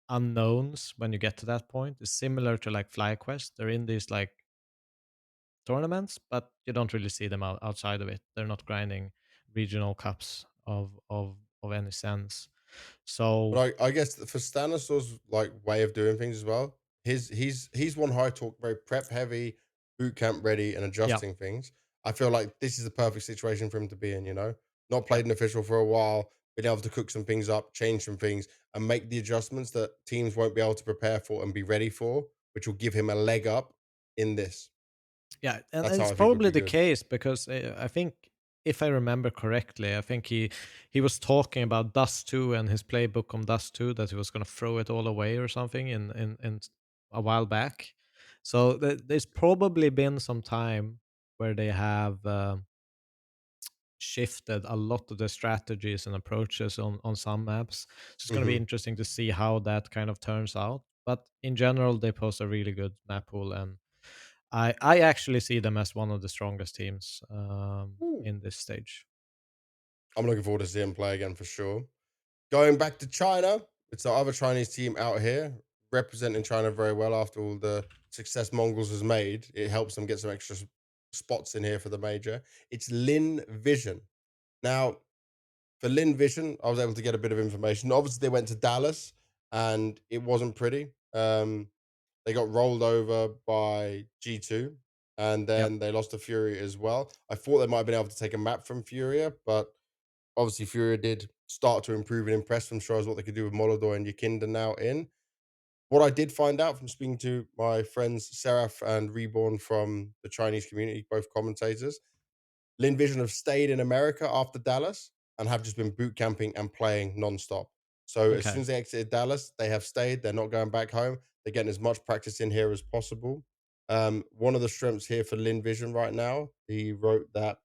unknowns when you get to that point. It's similar to like FlyQuest. They're in these like tournaments, but you don't really see them outside of it. They're not grinding regional cups of any sense. So But I guess that for Stanislaus' like way of doing things as well, he's one high talk, very prep heavy, boot camp ready, and yeah, adjusting things. I feel like this is the perfect situation for him to be in. Not yeah, played an official for a while, been able to cook some things up, change some things, and make the adjustments that teams won't be able to prepare for and be ready for, which will give him a leg up in this. yeah, and That's how it's I think it would probably be the good. case because I think if I remember correctly, I think he was talking about Dust 2 and his playbook on Dust 2 that he was going to throw it all away or something in a while back. So there's probably been some time where they have shifted a lot of the strategies and approaches on some maps. So it's going to be Hmm. interesting to see how that kind of turns out. But in general, they pose a really good map pool, and I actually see them as one of the strongest teams in this stage. I'm looking forward to seeing him play again for sure. Going back to China, it's the other Chinese team out here representing China very well after all the success Mongols has made. It helps them get some extra spots in here for the major. It's Lin Vision. Now, for Lin Vision, I was able to get a bit of information. Obviously, they went to Dallas and it wasn't pretty. They got rolled over by G2 and Yep. then they lost to Fury as well. I thought they might have been able to take a map from Furia, but obviously Furia did start to improve and impress them, shows what they could do with Molodor and Yakinda now in. What I did find out from speaking to my friends Seraph and Reborn from the Chinese community, both commentators, Lin Vision have stayed in America after Dallas and have just been boot camping and playing nonstop. So as soon Okay. as they exited Dallas, they have stayed. They're not going back home. They're getting as much practice in here as possible. One of the strengths here for Lin Vision right now, he wrote that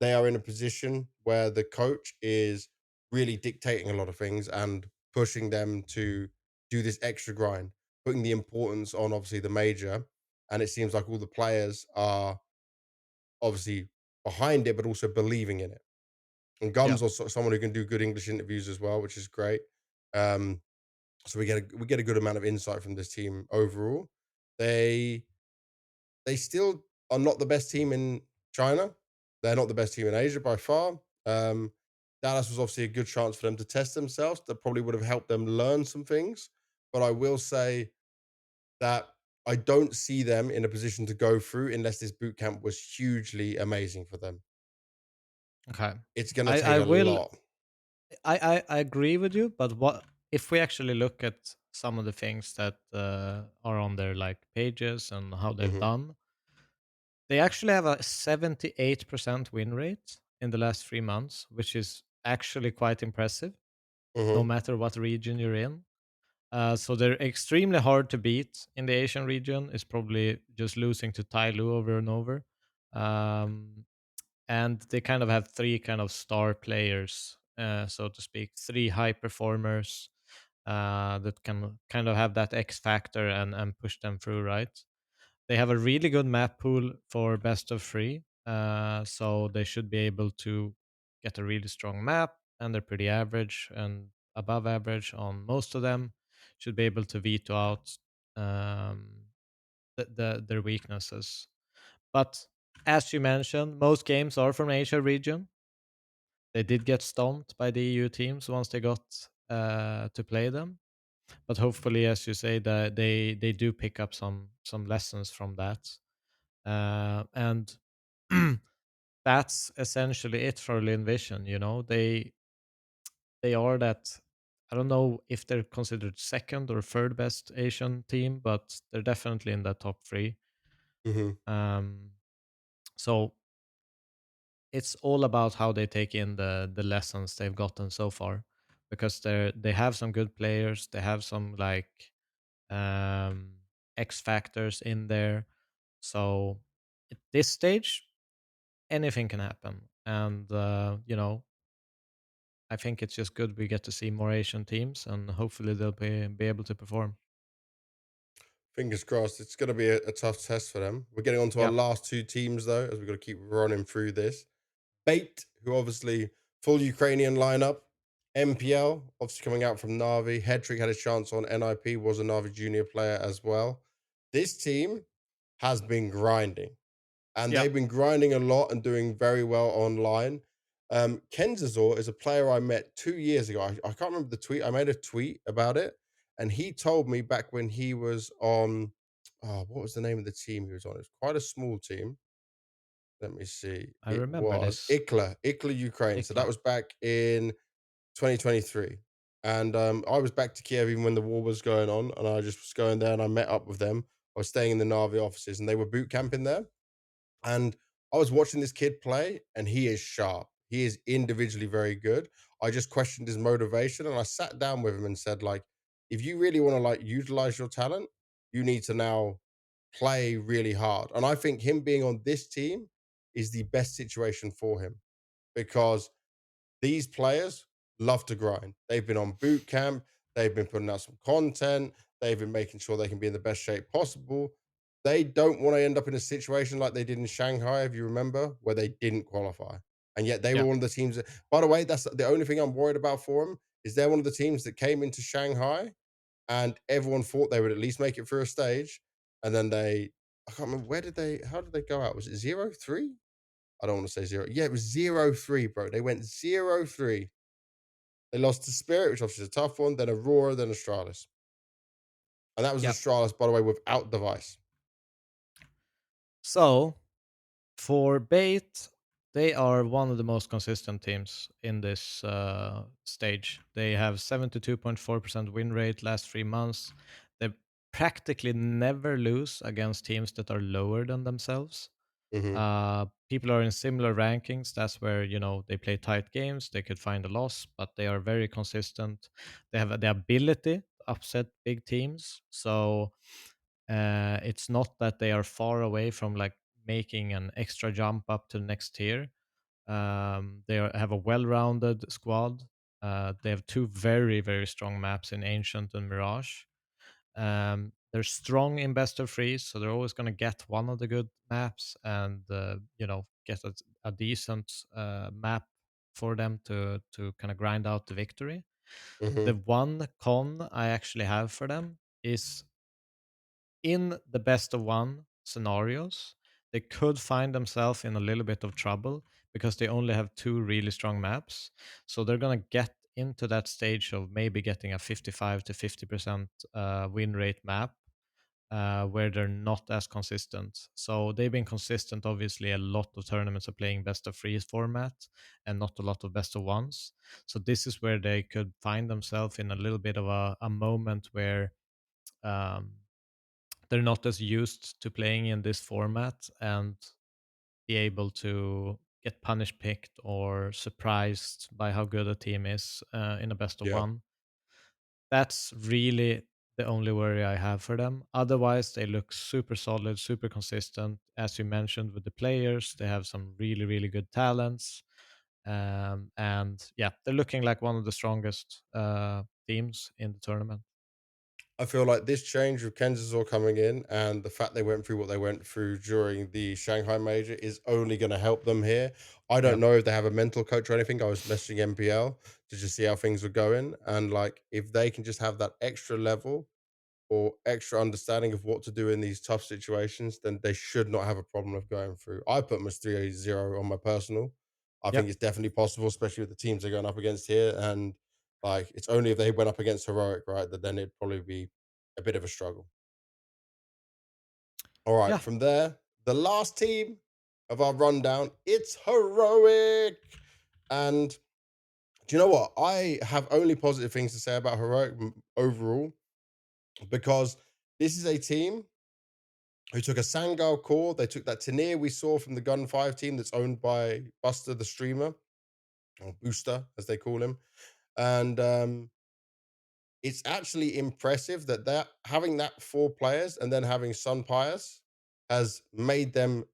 they are in a position where the coach is really dictating a lot of things and pushing them to do this extra grind, putting the importance on obviously the major. And it seems like all the players are obviously behind it, but also believing in it. And Yeah. Gum's also someone who can do good English interviews as well, which is great. Um, so we get a good amount of insight from this team overall. They they still are not the best team in China. They're not the best team in Asia by far. Dallas was obviously a good chance for them to test themselves. That probably would have helped them learn some things. But I will say that I don't see them in a position to go through unless this boot camp was hugely amazing for them. Okay. It's going to I take I a will lot. I agree with you, but what if we actually look at some of the things that are on their like pages and how they've Hmm. done? They actually have a 78% win rate in the last 3 months, which is actually quite impressive, no Hmm. matter what region you're in. So they're extremely hard to beat in the Asian region. It's probably just losing to Tai Lu over and over. Um, and they kind of have three kind of star players, so to speak, three high performers that can kind of have that X factor and push them through, right? They have a really good map pool for best of three, so they should be able to get a really strong map, and they're pretty average and above average on most of them. Should be able to veto out um, their weaknesses. But as you mentioned, most games are from Asia region. They did get stomped by the EU teams once they got to play them, but hopefully, as you say, that they do pick up some lessons from that, and that's essentially it for Lin Vision. You know, they are that. I don't know if they're considered second or third best Asian team, but they're definitely in the top three. Hmm. Um, so it's all about how they take in the lessons they've gotten so far, because they have some good players, they have some like um X factors in there. So at this stage, anything can happen, and I think it's just good we get to see more Asian teams, and hopefully they'll be able to perform. Fingers crossed. It's going to be a tough test for them. We're getting on to our Yeah. last two teams, though, as we've got to keep running through this. Bait, who obviously full Ukrainian lineup, MPL, obviously coming out from Navi. Headtrick had a chance on NIP, was a Navi junior player as well. This team has been grinding, and Yeah, they've been grinding a lot and doing very well online. Kenzazor is a player I met 2 years ago. I can't remember the tweet. I made a tweet about it, and he told me back when he was on. Oh, what was the name of the team he was on? It was quite a small team. Let me see. I It remember was this. Ikla, Ukraine. So that Ikla. was back in 2023. And I was back to Kiev even when the war was going on, and I just was going there and I met up with them. I was staying in the Navi offices, and they were boot camping there. And I was watching this kid play, and he is sharp. He is individually very good. I just questioned his motivation, and I sat down with him and said, like, if you really want to like utilize your talent, you need to now play really hard. And I think him being on this team is the best situation for him because these players love to grind. They've been on boot camp, they've been putting out some content, they've been making sure they can be in the best shape possible. They don't want to end up in a situation like they did in Shanghai, if you remember, where they didn't qualify. And yet they were Yeah, one of the teams that, by the way, that's the only thing I'm worried about for them is they're one of the teams that came into Shanghai and everyone thought they would at least make it through a stage. And then I can't remember how did they go out? Was it 0-3? I don't want to say zero. Yeah, it was 0-3, bro. They went 0-3. They lost to Spirit, which obviously is a tough one, then Aurora, then Astralis. And that was yeah. Astralis, by the way, without device. So for Bait, they are one of the most consistent teams in this stage. They have 72.4% win rate last 3 months. They practically never lose against teams that are lower than themselves. Hmm. People are in similar rankings. That's where they play tight games. They could find a loss, but they are very consistent. They have the ability to upset big teams. So it's not that they are far away from like making an extra jump up to the next tier. Have a well-rounded squad. They have two very very strong maps in Ancient and Mirage. They're strong in best of threes, so they're always going to get one of the good maps and get a decent map for them to kind of grind out the victory. Hmm. The one con I actually have for them is in the best of one scenarios, they could find themselves in a little bit of trouble because they only have two really strong maps. So they're going to get into that stage of maybe getting a 55 to 50% win rate map where they're not as consistent. So they've been consistent, obviously, a lot of tournaments are playing best of threes format and not a lot of best of ones. So this is where they could find themselves in a little bit of a moment where um, they're not as used to playing in this format and be able to get punish picked or surprised by how good a team is in a best of Yeah. one. That's really the only worry I have for them. Otherwise, they look super solid, super consistent. As you mentioned with the players, they have some really, really good talents. And yeah, they're looking like one of the strongest teams in the tournament. I feel like this change with Kenzazor coming in and the fact they went through what they went through during the Shanghai Major is only going to help them here. I Yeah, don't know if they have a mental coach or anything. I was messaging MPL to just see how things were going. And like, if they can just have that extra level or extra understanding of what to do in these tough situations, then they should not have a problem of going through. I put them as 3-0 on my personal. I yeah, think it's definitely possible, especially with the teams they're going up against here. And like, it's only if they went up against Heroic, right, that then it'd probably be a bit of a struggle. All right, yeah, from there, the last team of our rundown, it's Heroic. And do you know what? I have only positive things to say about Heroic overall because this is a team who took a Sangao core. They took that Tanier we saw from the Gun 5 team that's owned by Buster the streamer, or Booster, as they call him. And it's actually impressive that having that four players and then having Sun Pius has made them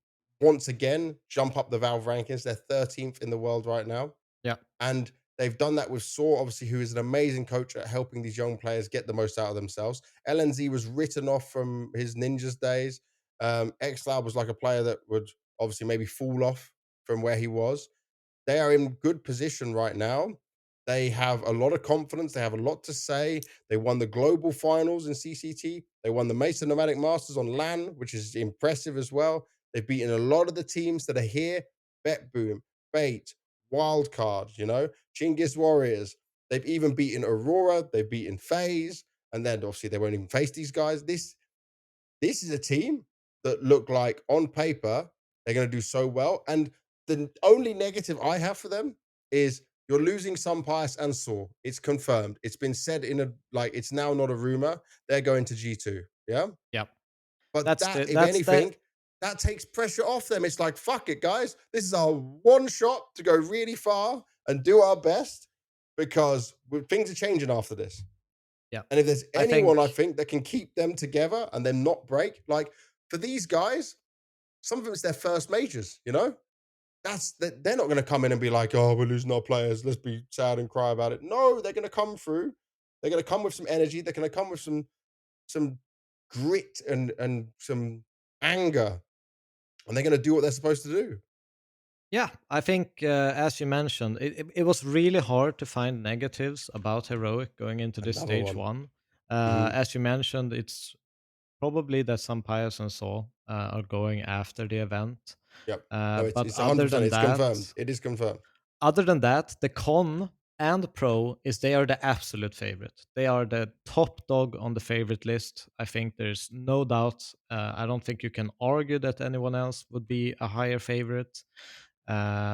once again jump up the Valve rankings. They're 13th in the world right now. yeah, And they've done that with Saw, obviously, who is an amazing coach at helping these young players get the most out of themselves. LNZ was written off from his Ninjas days. XLab was like a player that would obviously maybe fall off from where he was. They are in good position right now. They have a lot of confidence. They have a lot to say. They won the global finals in CCT. They won the Mesa Nomadic Masters on LAN, which is impressive as well. They've beaten a lot of the teams that are here. Bet Boom, Fate, Wildcard, Chinggis Warriors. They've even beaten Aurora. They've beaten FaZe. And then obviously they won't even face these guys. This is a team that look like on paper they're going to do so well. And the only negative I have for them is you're losing Pius and Saw. It's confirmed. It's been said in a like it's now not a rumor. They're going to G2. Yeah. Yep. But That's that, the if that's the anything, that takes pressure off them. It's like, fuck it, guys. This is our one shot to go really far and do our best because things are changing after this. yeah. And if there's I think anyone I think that can keep them together and then not break, like for these guys, some of them it's their first majors. That's that they're not going to come in and be like, oh, we're losing our players. Let's be sad and cry about it. No, they're going to come through. They're going to come with some energy. They're going to come with some grit and some anger, and they're going to do what they're supposed to do. yeah, I think as you mentioned, it was really hard to find negatives about Heroic going into this Another stage one. one. Hmm. As you mentioned, it's probably that some Pius and Saw are going after the event. Yep. No, it's But it's 100%. It's confirmed. It is confirmed. other than that, the con and pro is they are the absolute favorite. They are the top dog on the favorite list. I think there's no doubt. I don't think you can argue that anyone else would be a higher favorite.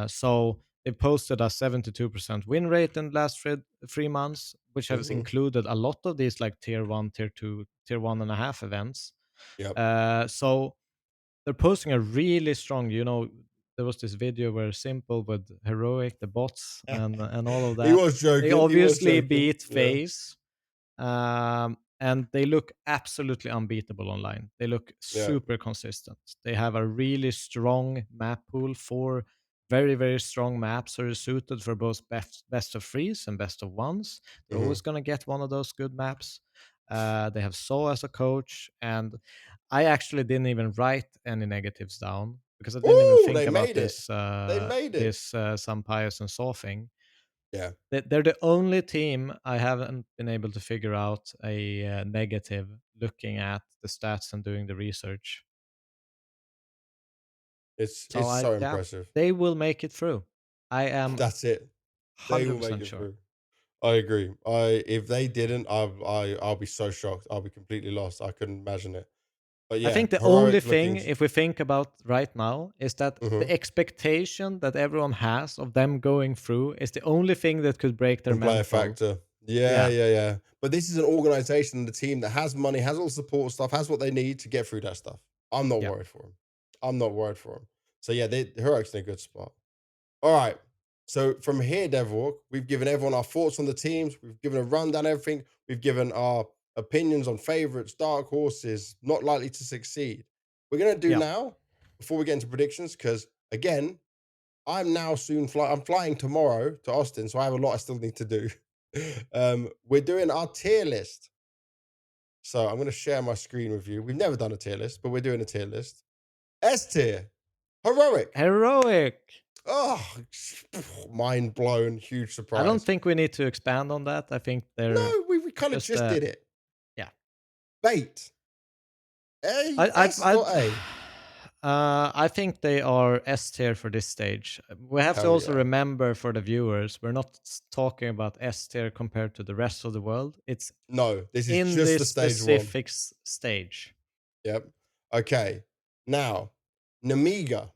So they posted a 72% win rate in the last 3 months, which has Hmm. included a lot of these like tier one, tier two, tier one and a half events. Yep. So they're posting a really strong, there was this video where Simple with Heroic, the bots and all of He that. was They joking. He was obviously joking. beat Yeah. FaZe, and they look absolutely unbeatable online. They look Yeah. super consistent. They have a really strong map pool. For very, very strong maps are suited for both best of threes and best of ones. They're Hmm. always going to get one of those good maps. They have So as a coach, and I actually didn't even write any negatives down because I didn't even Woo! think They about made it. They made it. this Sampayas and Saw thing. Yeah. They're the only team I haven't been able to figure out a negative looking at the stats and doing the research. It's So it's I so yeah, impressive. they will make it through. I am That's it. They will make 100% it sure. through. I agree. If they didn't, I'll be so shocked. I'll be completely lost. I couldn't imagine it. But I yeah, think the only heroic thing, looking. if we think about right now, is that the Mhm. expectation that everyone has of them going through is the only thing that could break their Can play a mental. factor. Yeah, Yeah, yeah, yeah. But this is an organization and a team that has money, has all the support stuff, has what they need to get through that stuff. I'm not yeah, worried for them. I'm not worried for them. So yeah, heroic's in a good spot. All right. So from here, Devilwalk, we've given everyone our thoughts on the teams. We've given a rundown of everything. We've given our opinions on favorites, dark horses, not likely to succeed. We're gonna do yeah, now before we get into predictions, because again, I'm now soon I'm flying tomorrow to Austin, so I have a lot I still need to do. We're doing our tier list. So I'm gonna share my screen with you. We've never done a tier list, but we're doing a tier list. S tier, heroic. heroic. Oh, mind blown, huge I don't surprise. think we need to expand on that. I think they're No, we kind of just just did it. yeah. Bait. A, S I or A? I think they are S tier for this stage. We have to Hell also yeah. remember for the viewers, we're not talking about S tier compared to the rest of the world. It's No, this is in just this the stage one. specific stage. Yep. Okay. Now, Namiga.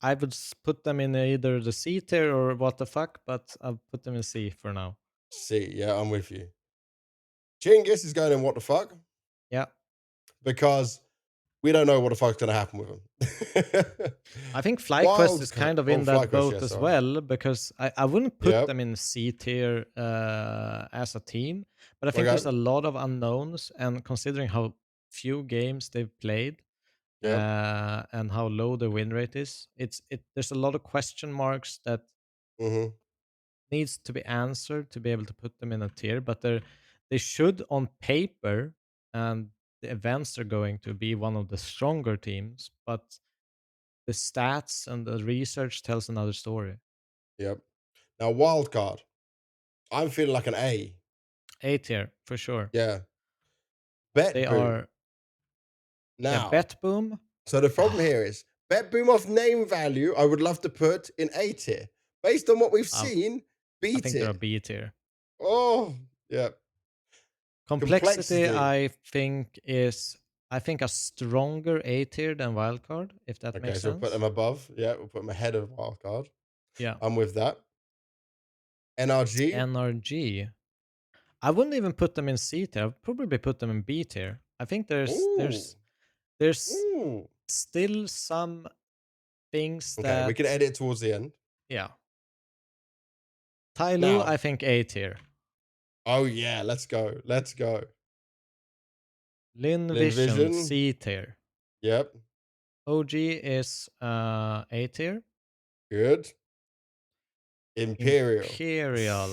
I would put them in either the C tier or what the fuck, but I'll put them in C for now. C. Yeah, I'm with you. Chinggis is going in what the fuck? Yeah. Because we don't know what the fuck's going to happen with him. I think FlyQuest Wild is card. kind of Oh, in that FlyQuest. boat Yeah, as sorry. well because I wouldn't put Yep. them in C tier as a team, but I think there's Okay. a lot of unknowns, and considering how few games they've played Yep. and how low the win rate is, there's a lot of question marks that Mm-hmm. needs to be answered to be able to put them in a tier. But they should on paper and the events they're going to be one of the stronger teams, but the stats and the research tells another story. Yep. Now, wild card. I'm feeling like an A. A tier for sure. Yeah. Bet They Boom. are yeah, Now, Bet Boom. so the problem here is Bet Boom off name value, I would love to put in A tier. Based on what we've I seen, I B think they're a tier. B tier. Oh, yeah. Complexity, Complexity. I think a stronger A tier than Wildcard, if that Okay, makes so we'll put them sense. above. Yeah, we'll put them ahead of Wildcard. Yeah. I'm with that. NRG. NRG. I wouldn't even put them in C tier. I'd probably put them in B tier. I think Ooh. there's Ooh. still some things Okay, we that can edit towards the end. yeah. Tai Lu, Now, I think A tier. oh yeah, let's go. Let's go. Lin Lin Vision, Vision. C tier. Yep. OG is A tier. Good. Imperial. Imperial,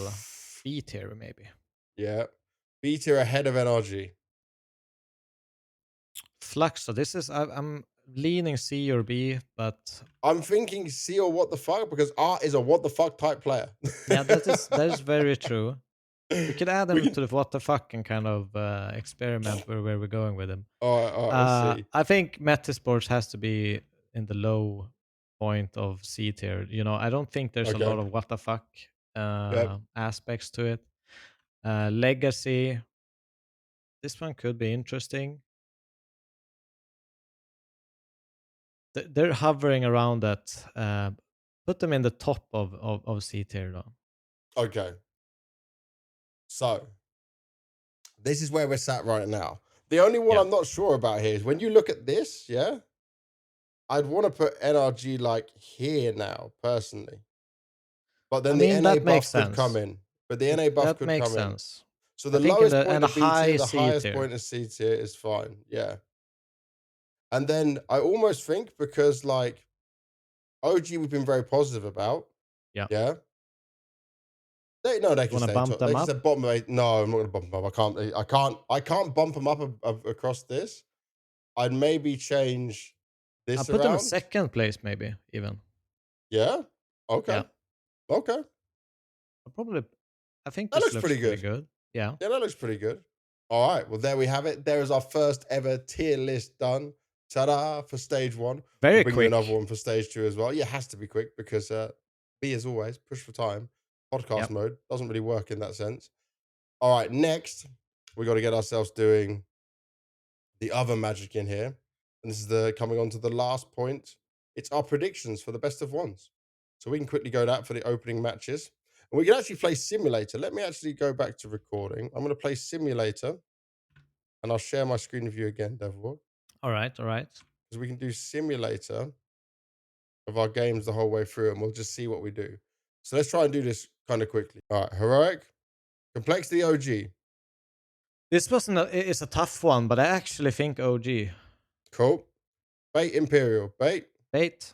B tier maybe. Yeah. B tier ahead of NRG. Fluxo, I'm leaning C or B, but I'm thinking C or what the fuck because Art is a what the fuck type player. yeah, that is very true. We could add We him can. to the what the fuck and kind of experiment where we're going with him. All right, let's see. I think Metasports has to be in the low point of C tier. You know, I don't think there's a Okay. lot of what the fuck Yep. aspects to it. Legacy, this one could be interesting. They're hovering around that. Put them in the top of C tier though. Okay. So this is where we're sat right now. The only one Yeah. I'm not sure about here is when you look at this, yeah, I'd want to put NRG like here now, personally. But I then the mean NA that makes buff could come sense. in. But the NA buff That could makes come in. sense. So I the think in lowest the point and a of B tier, high the C highest tier. point of C tier is fine. Yeah. And then I almost think because like OG we've been very positive about. Yeah. Yeah. They You can want to stay bump top. They them can stay up? bottom eight. No, I'm not gonna bump them up. I can't bump them up across this. I'd maybe change I'll this put them in around. second place maybe even. Yeah. Okay. Yeah. Okay. I'll probably I think That this looks looks pretty pretty good. good. Yeah. Yeah, that looks pretty good. All right. Well, there we have it. There is our first ever tier list done. Ta-da for stage one. We'll Very bring you another quick. one for stage two as well. Yeah, it has to be quick because B as always, push for time. Podcast Yep. mode doesn't really work in that sense. All right, next we got to get ourselves doing the other magic in here. And this is the coming on to the last point. It's our predictions for the best of ones. So we can quickly go that for the opening matches. And we can actually play simulator. Let me actually go back to recording. I'm going to play simulator and I'll share my screen with you again, Devil, All right. All right. because we can do simulator of our games the whole way through and we'll just see what we do. So let's try and do this kind of quickly. All right, heroic, complexity OG. This wasn't it's a tough one, but I actually think OG. Cool. Bait Imperial. Bait. Bait.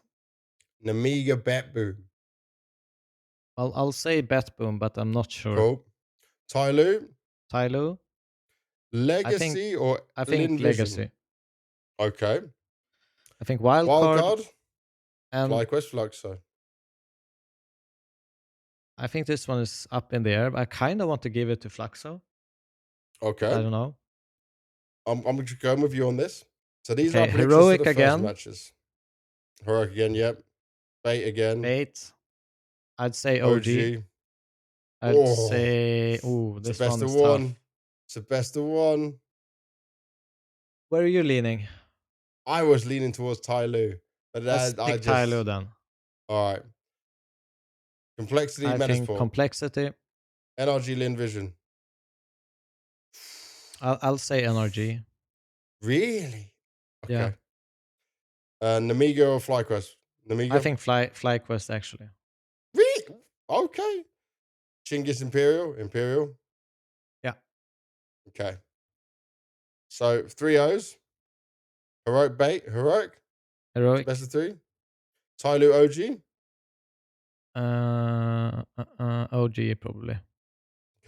Namiga Bet Boom. I'll say Bet Boom, but I'm not sure. Cool. Tyloo. Tyloo. I think Legacy or I think Lin Vision? Legacy. Okay. I think Wildcard Wildcard, and FlyQuest, Fluxo. I think this one is up in the air. I kind of want to give it to Fluxo, but I Okay. don't know. I'm just going with you on this. So these are our Okay, predictions for Heroic the first again. matches. Heroic again, yep. Bait again. Bait. I'd say OG. OG. I'd Oh, say, ooh, it's a this best one of is tough. one. It's a best of one. Where are you leaning? I was leaning towards Tyloo, but Let's I pick Tyloo just then. all right. Complexity, I think Metasport, complexity. NRG, Lin Vision. I'll say NRG. Really? Yeah, Okay. Namiga or FlyQuest? I Namiga. think FlyQuest actually. Really? Okay. Chinggis Imperial, Imperial. Yeah, Okay. So three O's. Heroic Bait, Heroic. It's best Heroic. of three. Tyloo OG. OG probably.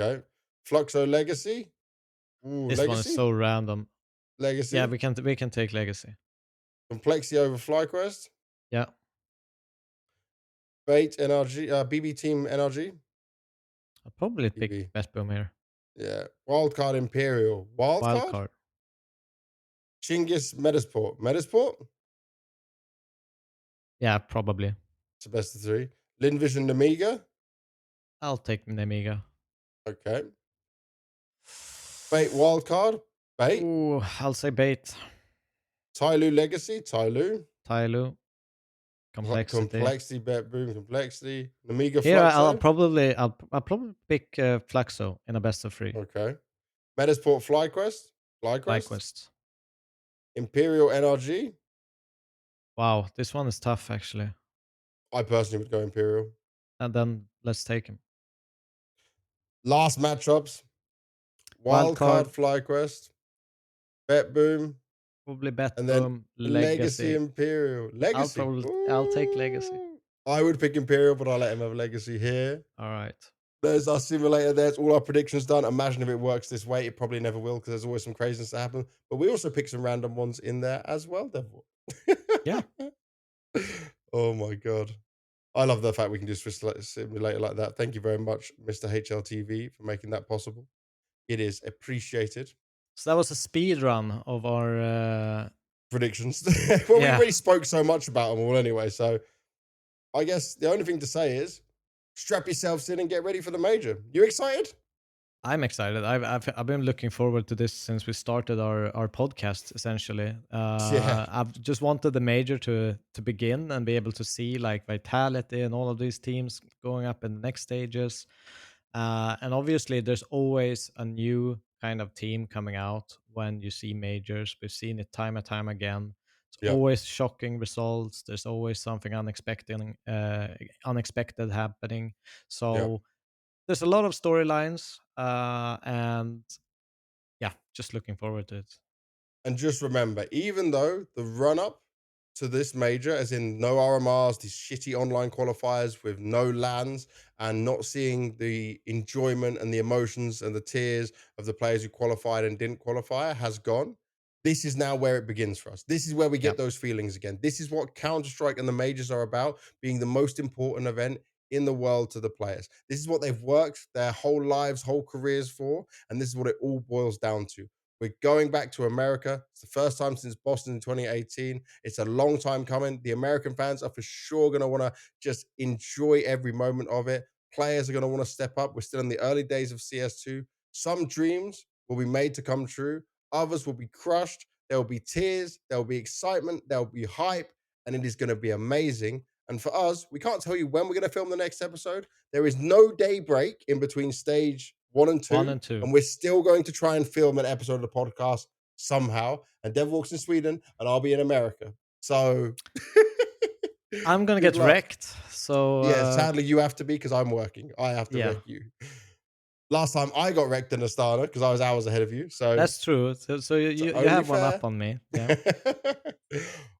Okay. Fluxo Legacy. Ooh, This one is Legacy. so random. Yeah, Legacy. we can take Legacy. Complexity over FlyQuest. Yeah, Bait NRG. BB Team NRG. I'd probably pick TV. Betboom here. Yeah. Wildcard Imperial. Wildcard? Wildcard. Chinggis Metasport. Metasport? Yeah, probably. It's the best of three. Linvision Namiga. I'll take Nemiga. Okay. Bait Wildcard. Bait. Ooh, I'll say bait. Tyloo Legacy. Tyloo. Tyloo. Complexity. Complexity. Bet Boom. Complexity. Namiga Here, Fluxo. I'll probably pick Flaxo in a best of three. Okay. Metasport FlyQuest. FlyQuest. FlyQuest. Imperial NRG. Wow, this one is tough actually. I personally would go Imperial. And then let's take him. Last matchups. Wildcard Wildcard, FlyQuest. Bet Boom. probably And then Betboom. Legacy Legacy. Imperial. Legacy. I'll take Legacy. Ooh. I would pick Imperial, but I'll let him have Legacy here. All right. There's our simulator. There's all our predictions done. Imagine if it works this way. It probably never will because there's always some craziness to happen. But we also pick some random ones in there as well, Devil. Yeah. Oh my god. I love the fact we can just simulate it like that. Thank you very much, Mr. HLTV, for making that possible. It is appreciated. So that was a speed run of our Predictions. Well, we yeah. already spoke so much about them all anyway. So I guess the only thing to say is strap yourselves in and get ready for the major. You excited? I'm excited. I've been looking forward to this since we started our podcast. Essentially, Yeah. I've just wanted the major to begin and be able to see like Vitality and all of these teams going up in the next stages. And obviously, there's always a new kind of team coming out when you see majors. We've seen it time and time again. It's Yeah. always shocking results. There's always something unexpected happening. So there's a lot of storylines, and yeah, just looking forward to it. And just remember, even though the run up to this major, as in no RMRs, these shitty online qualifiers with no lands, and not seeing the enjoyment and the emotions and the tears of the players who qualified and didn't qualify, has gone. This is now where it begins for us. This is where we Yeah, get those feelings again. This is what Counter Strike and the majors are about, being the most important event in the world to the players. This is what they've worked their whole lives, whole careers for, and this is what it all boils down to. We're going back to America. It's the first time since Boston in 2018. It's a long time coming. The American fans are for sure going to want to just enjoy every moment of it. Players are going to want to step up. We're still in the early days of CS2. Some dreams will be made to come true, others will be crushed. There will be tears, there will be excitement, there will be hype, and it is going to be amazing. And for us, we can't tell you when we're going to film the next episode. There is no day break in between stage one and one two and two. and we're still going to try and film an episode of the podcast somehow. And Dev walks in Sweden, and I'll be in America. So I'm gonna good get luck. wrecked. So Yeah, sadly you have to be because I'm working. I have to yeah, wreck you. Last time I got wrecked in Astana because I was hours ahead of you. So that's true. So it's you only have one fair. up on me. Yeah.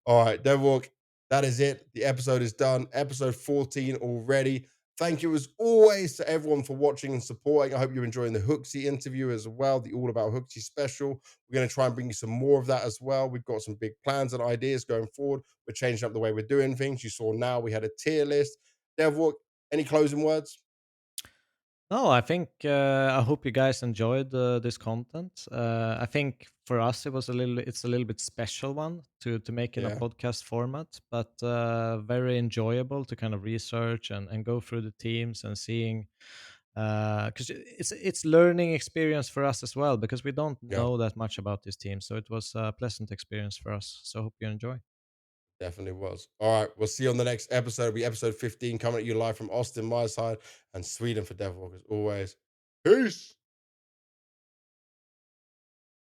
All right, Devwalk, that is it. The episode is done. Episode 14 already. Thank you as always to everyone for watching and supporting. I hope you're enjoying the Hooksy interview as well, the All About Hooksy special. We're going to try and bring you some more of that as well. We've got some big plans and ideas going forward. We're changing up the way we're doing things. You saw now we had a tier list. Devwalk, any closing words? No, I think I hope you guys enjoyed this content. I think for us it's a little bit special one to make in a Yeah, podcast format, but very enjoyable to kind of research and go through the teams and seeing because it's learning experience for us as well because we don't yeah. know that much about this team. So it was a pleasant experience for us. So I hope you enjoy. Definitely was. All right. We'll see you on the next episode. It'll be episode 15 coming at you live from Austin, my side, and Sweden for Devil as always. Peace.